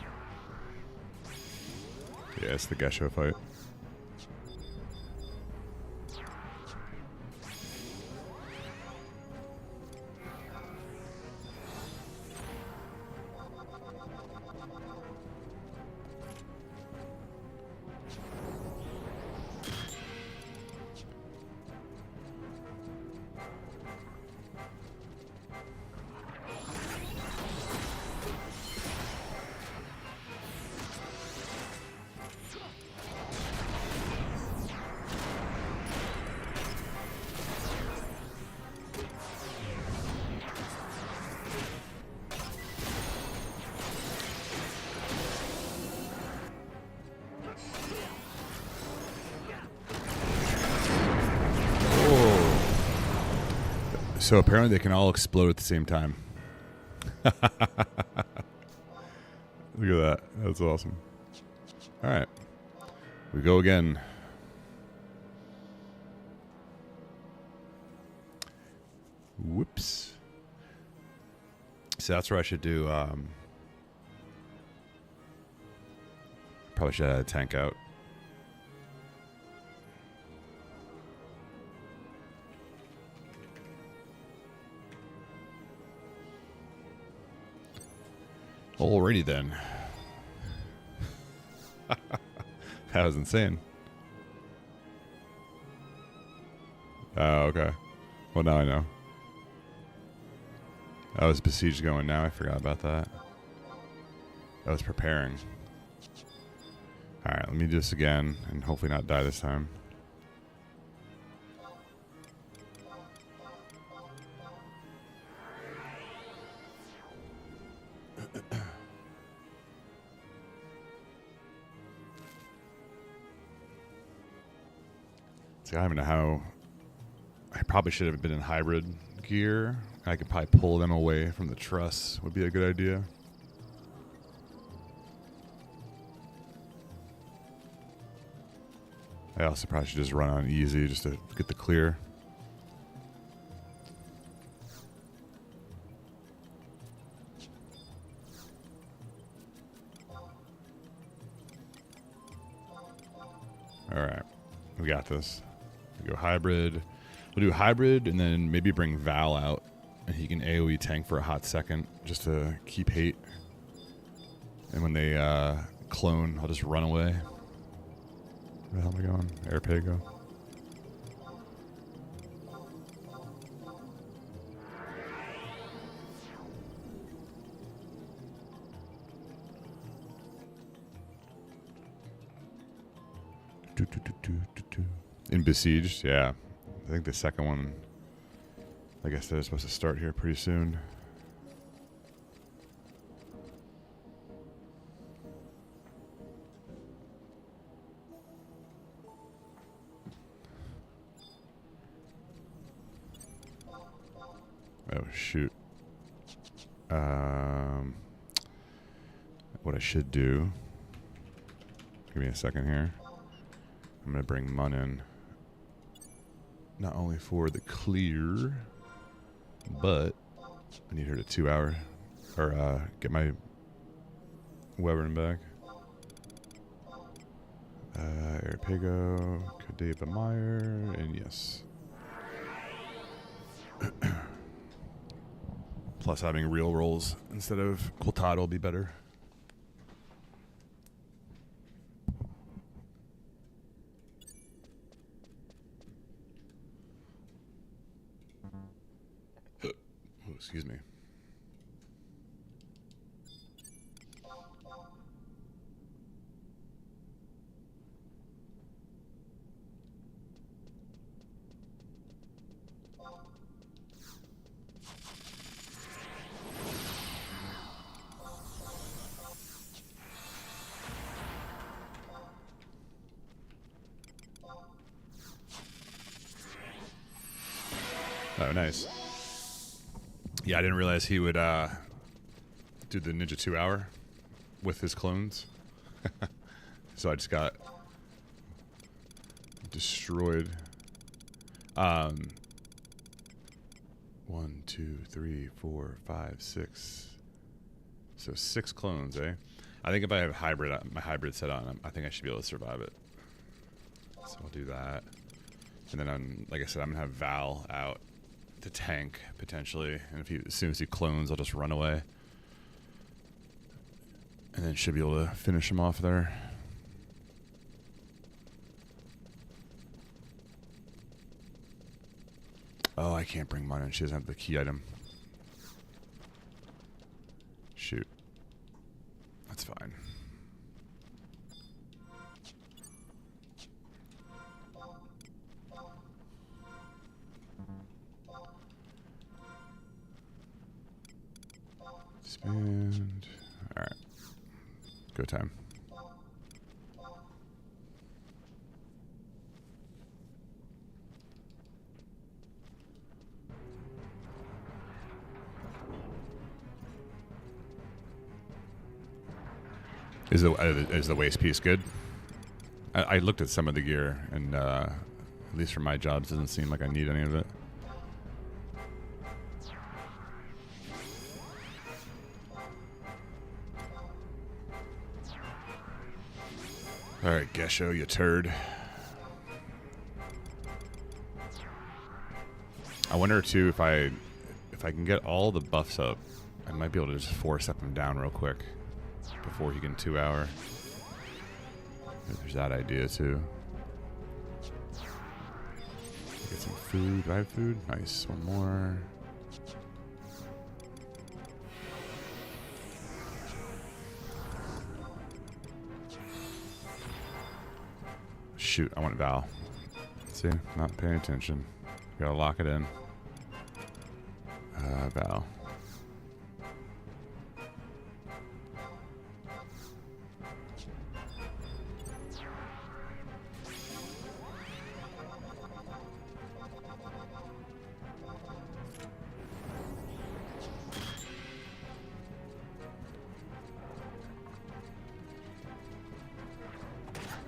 Yeah, it's the Gesho fight. So apparently they can all explode at the same time. Look at that. That's awesome. All right. We go again. Whoops. So that's where I should do. Probably should have a tank out. Alrighty then. That was insane. Oh, okay. Well, now I know. I was besieged going now. I forgot about that. I was preparing. Alright, let me do this again and hopefully not die this time. See, I don't even know how. I probably should have been in hybrid gear. I could probably pull them away from the truss. Would be a good idea. I also probably should just run on easy just to get the clear. Alright. We got this. We go hybrid. We'll do hybrid and then maybe bring Val out. And he can AoE tank for a hot second just to keep hate. And when they clone, I'll just run away. Where the hell am I going? Airpago. In besieged, yeah. I think the second one, like I said, is supposed to start here pretty soon. Oh shoot. What I should do, give me a second here. I'm gonna bring Mun in, not only for the clear, but I need her to 2 hour, or get my Wyvern back. Airpago, Kadeba Meyer, and yes. Plus having real rolls instead of Quiltad will be better. Oh, excuse me. Oh, nice. Yeah, I didn't realize he would do the Ninja 2 hour with his clones. So I just got destroyed. 1, 2, 3, 4, 5, 6. So 6 clones, eh? I think if I have my hybrid set on, I think I should be able to survive it. So I'll do that. And then, like I said, I'm going to have Val out to tank, potentially. And as soon as he clones, I'll just run away. And then should be able to finish him off there. Oh, I can't bring mine in. She doesn't have the key item. Shoot. That's fine. Spend. All right. Go time. Is the waist piece good? I looked at some of the gear, and at least for my jobs, doesn't seem like I need any of it. All right, Gesho, you turd. I wonder too if I can get all the buffs up I might be able to just force-up him down real quick before he can 2-hour. There's that idea too. Get some food. Do I have food? Nice. One more. Shoot, I want Val. See, not paying attention. Gotta lock it in. Val.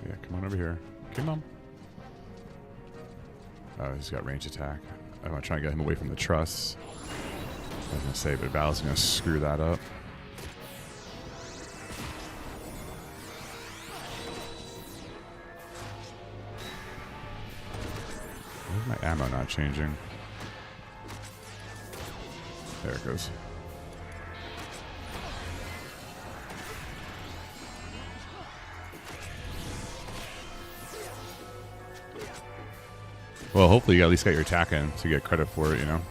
Yeah, come on over here. Come on. Oh, he's got range attack. I want to try and get him away from the truss. I was going to say, but Val's going to screw that up. Why is my ammo not changing? There it goes. Well, hopefully you at least got your attack in to get credit for it, you know?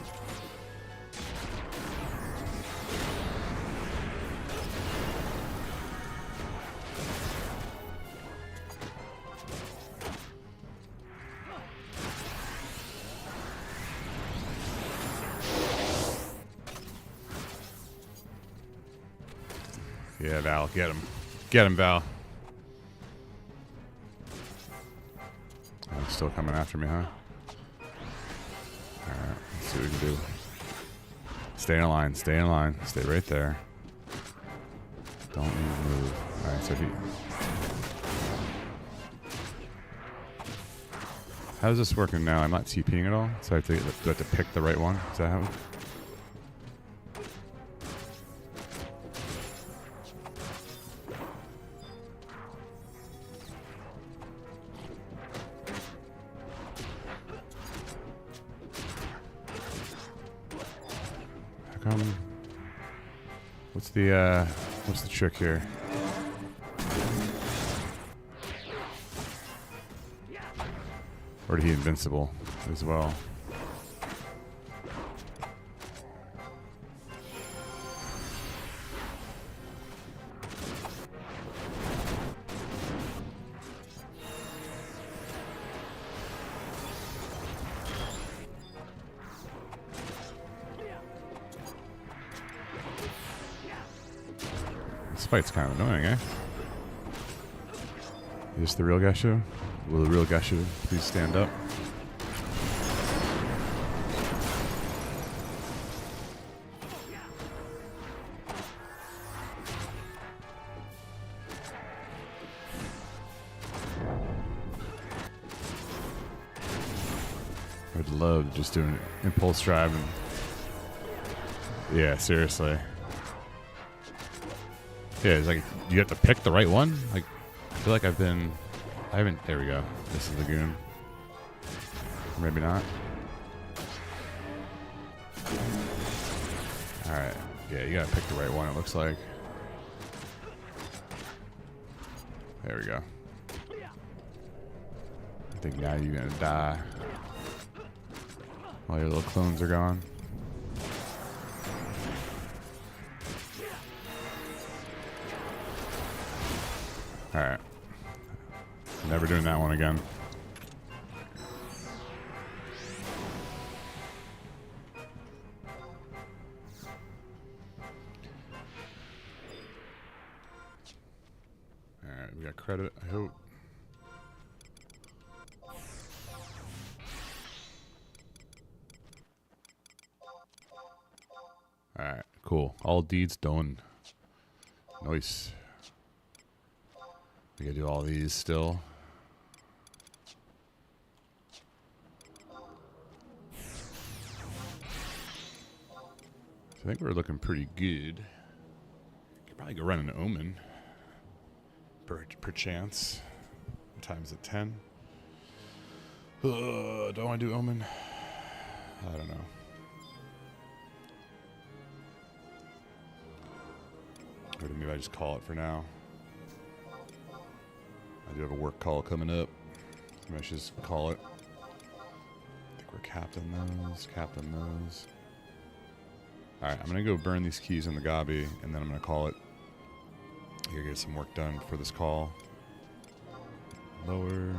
Yeah, Val, get him. Get him, Val. Oh, he's still coming after me, huh? Alright, let's see what we can do. Stay in line, stay in line. Stay right there. Don't even move. Alright, so he... How's this working now? I'm not TPing at all, so I have to, do I have to pick the right one? Is that how... What's the trick here? Or is he invincible as well? This fight's kind of annoying, eh? Is this the real Geshu? Will the real Geshu please stand up? I'd love just doing impulse drive and... Yeah, seriously. Yeah, it's like, you have to pick the right one? Like, I feel like I haven't, there we go. This is the goon. Maybe not. Alright. Yeah, you gotta pick the right one, it looks like. There we go. I think now you're gonna die. All your little clones are gone. Alright. Never doing that one again. Alright, we got credit, I hope. Alright, cool. All deeds done. Nice. We gotta do all these still. I think we're looking pretty good. Could probably go run an Omen. Per chance. What time is it? 10? Do I want to do Omen? I don't know. Or maybe I just call it for now. I do have a work call coming up. Maybe I should just call it. I think we're capping those. Alright, I'm going to go burn these keys in the Gabi, and then I'm going to call it. I gotta get some work done for this call. Lower.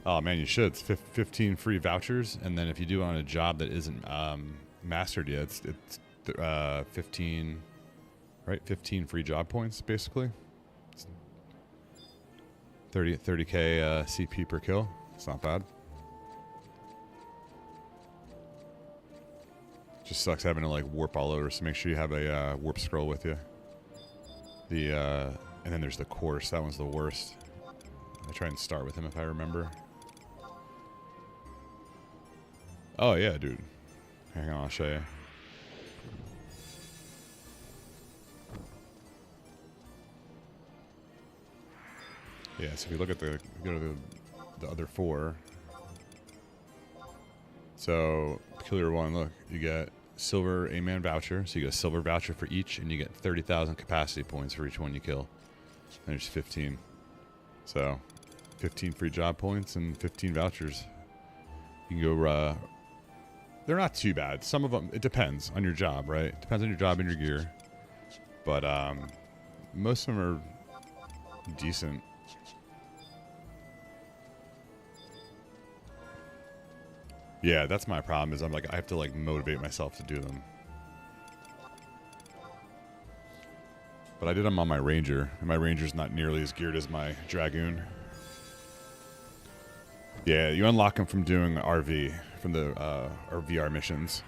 Oh man, you should. It's 15 free vouchers, and then if you do it on a job that isn't mastered yet, it's 15, right? 15 free job points, basically. It's 30k CP per kill. It's not bad. Just sucks having to like warp all over, so make sure you have a warp scroll with you. And then there's the course. That one's the worst. I try and start with him if I remember. Oh yeah, dude. Hang on, I'll show you. Yeah, so if you look at go to the other 4. So peculiar one, look, you get silver A-man voucher, so you get a silver voucher for each, and you get 30,000 capacity points for each one you kill. And there's 15. So 15 free job points and 15 vouchers. You can go, they're not too bad. Some of them, it depends on your job, right? It depends on your job and your gear. But most of them are decent. Yeah, that's my problem, is I have to like motivate myself to do them. But I did them on my Ranger, and my Ranger's not nearly as geared as my Dragoon. Yeah, you unlock them from doing RV, from the or VR missions.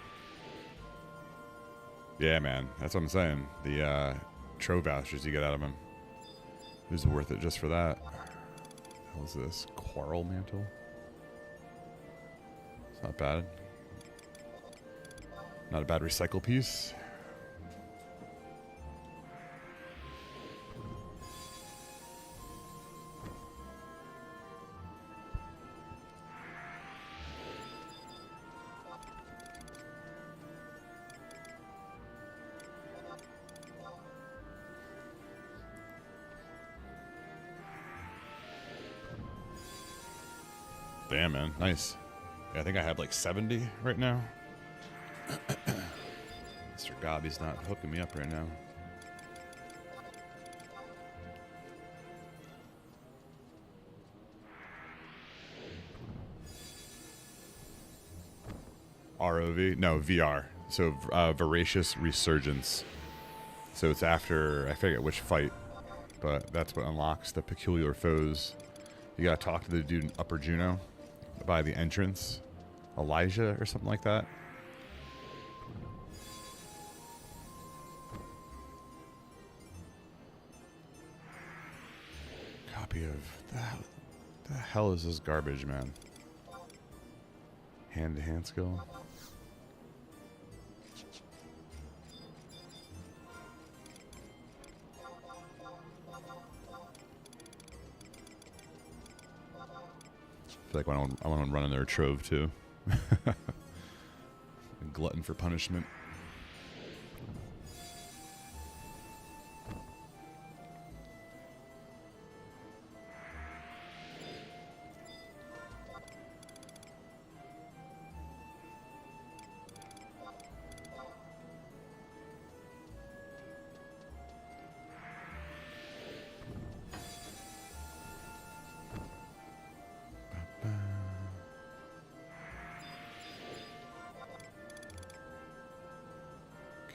Yeah, man, that's what I'm saying. The trove vouchers you get out of them is worth it just for that. What is this? Quarrel mantle? It's not bad. Not a bad recycle piece. Damn, man. Nice. Yeah, I think I have like 70 right now. Mr. Gabi's not hooking me up right now. ROV? No, VR. So, Voracious Resurgence. So it's after, I forget which fight, but that's what unlocks the peculiar foes. You gotta talk to the dude in Upper Juno by the entrance. Elijah or something like that. Copy of that. The hell is this garbage, man? Hand-to-hand skill. I feel like I want to run in their trove too. A glutton for punishment.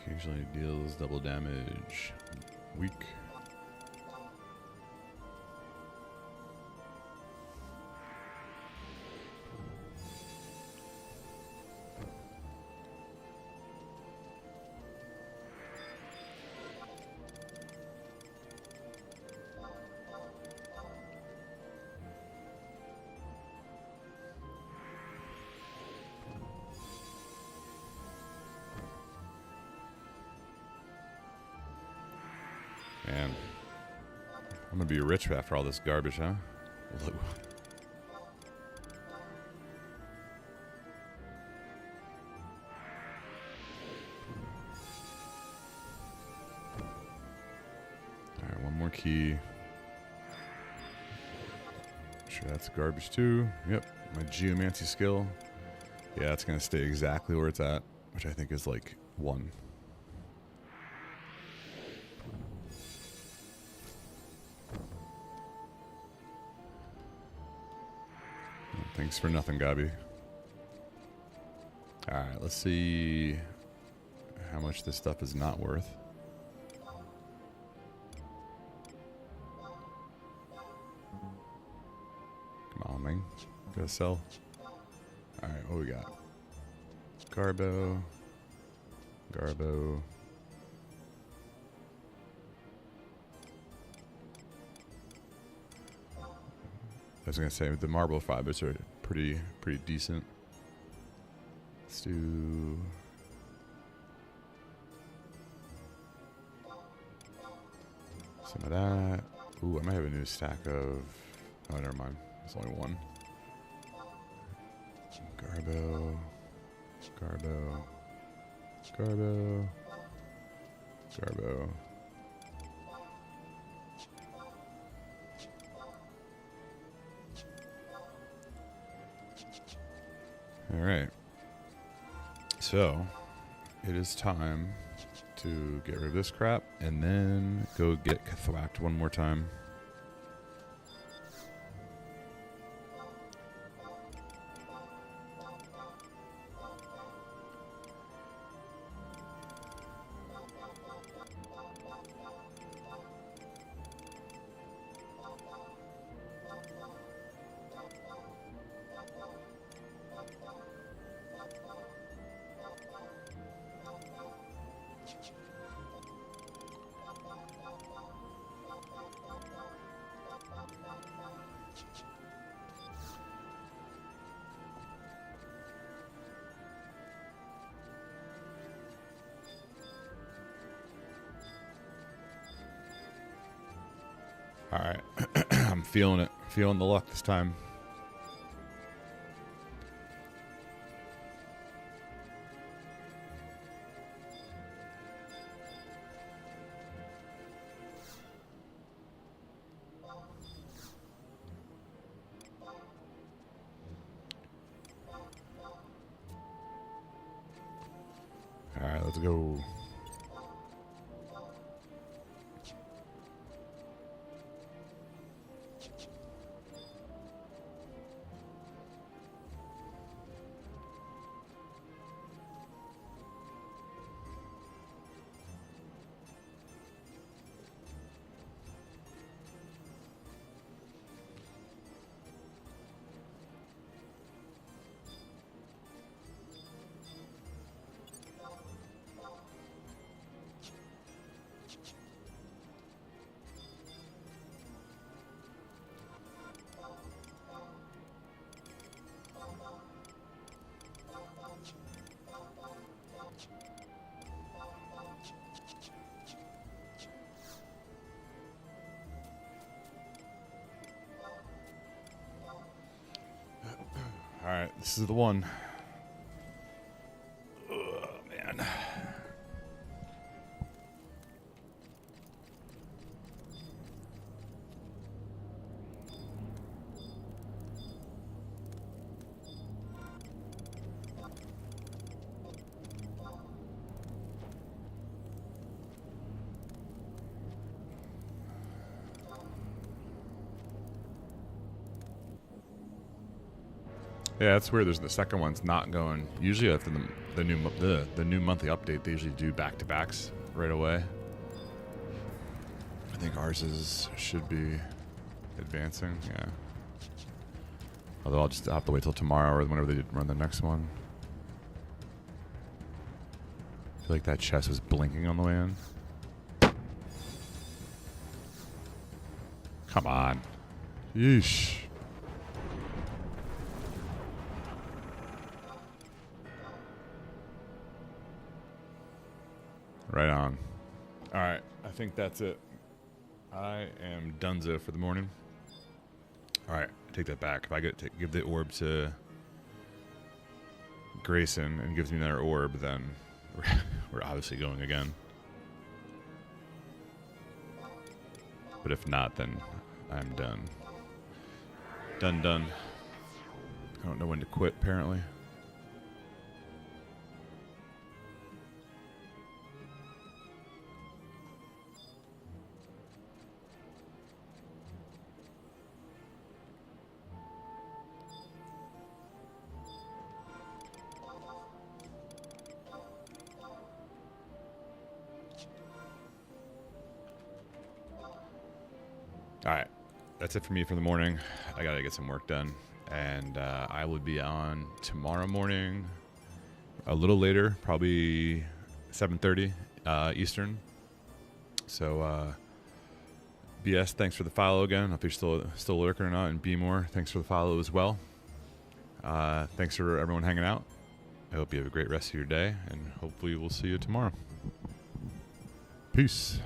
Occasionally deals double damage. Weak. Man, I'm gonna be rich after all this garbage, huh? key. Sure, that's garbage too. Yep, my geomancy skill. Yeah, it's gonna stay exactly where it's at, which I think is like 1. Thanks for nothing, Gabi. Alright, let's see how much this stuff is not worth. Come on, man. Gotta sell. Alright, what we got? Garbo. Garbo. I was gonna say the marble fibers are pretty decent. Let's do some of that. Ooh, I might have a new stack of. Oh, never mind. There's only 1. Garbo, Garbo, Garbo, Garbo. All right. So, it is time to get rid of this crap and then go get thwacked one more time. All right. I'm feeling it. Feeling the luck this time. All right, let's go. All right, this is the one. Oh, man. Yeah, that's weird. There's the second one's not going. Usually after the new monthly update, they usually do back-to-backs right away. I think ours should be advancing. Yeah. Although I'll just have to wait till tomorrow or whenever they run the next one. I feel like that chest was blinking on the way in. Come on. Yeesh. Right on. All right, I think that's it. I am donezo for the morning. All right, take that back. If I get to give the orb to Grayson and gives me another orb, then we're obviously going again. but if not, then I'm done. Done. I don't know when to quit, apparently. All right, that's it for me for the morning. I gotta get some work done, and I will be on tomorrow morning, a little later, probably 7:30 Eastern. So, BS, thanks for the follow again. If you're still lurking or not, and B more, thanks for the follow as well. Thanks for everyone hanging out. I hope you have a great rest of your day, and hopefully we'll see you tomorrow. Peace.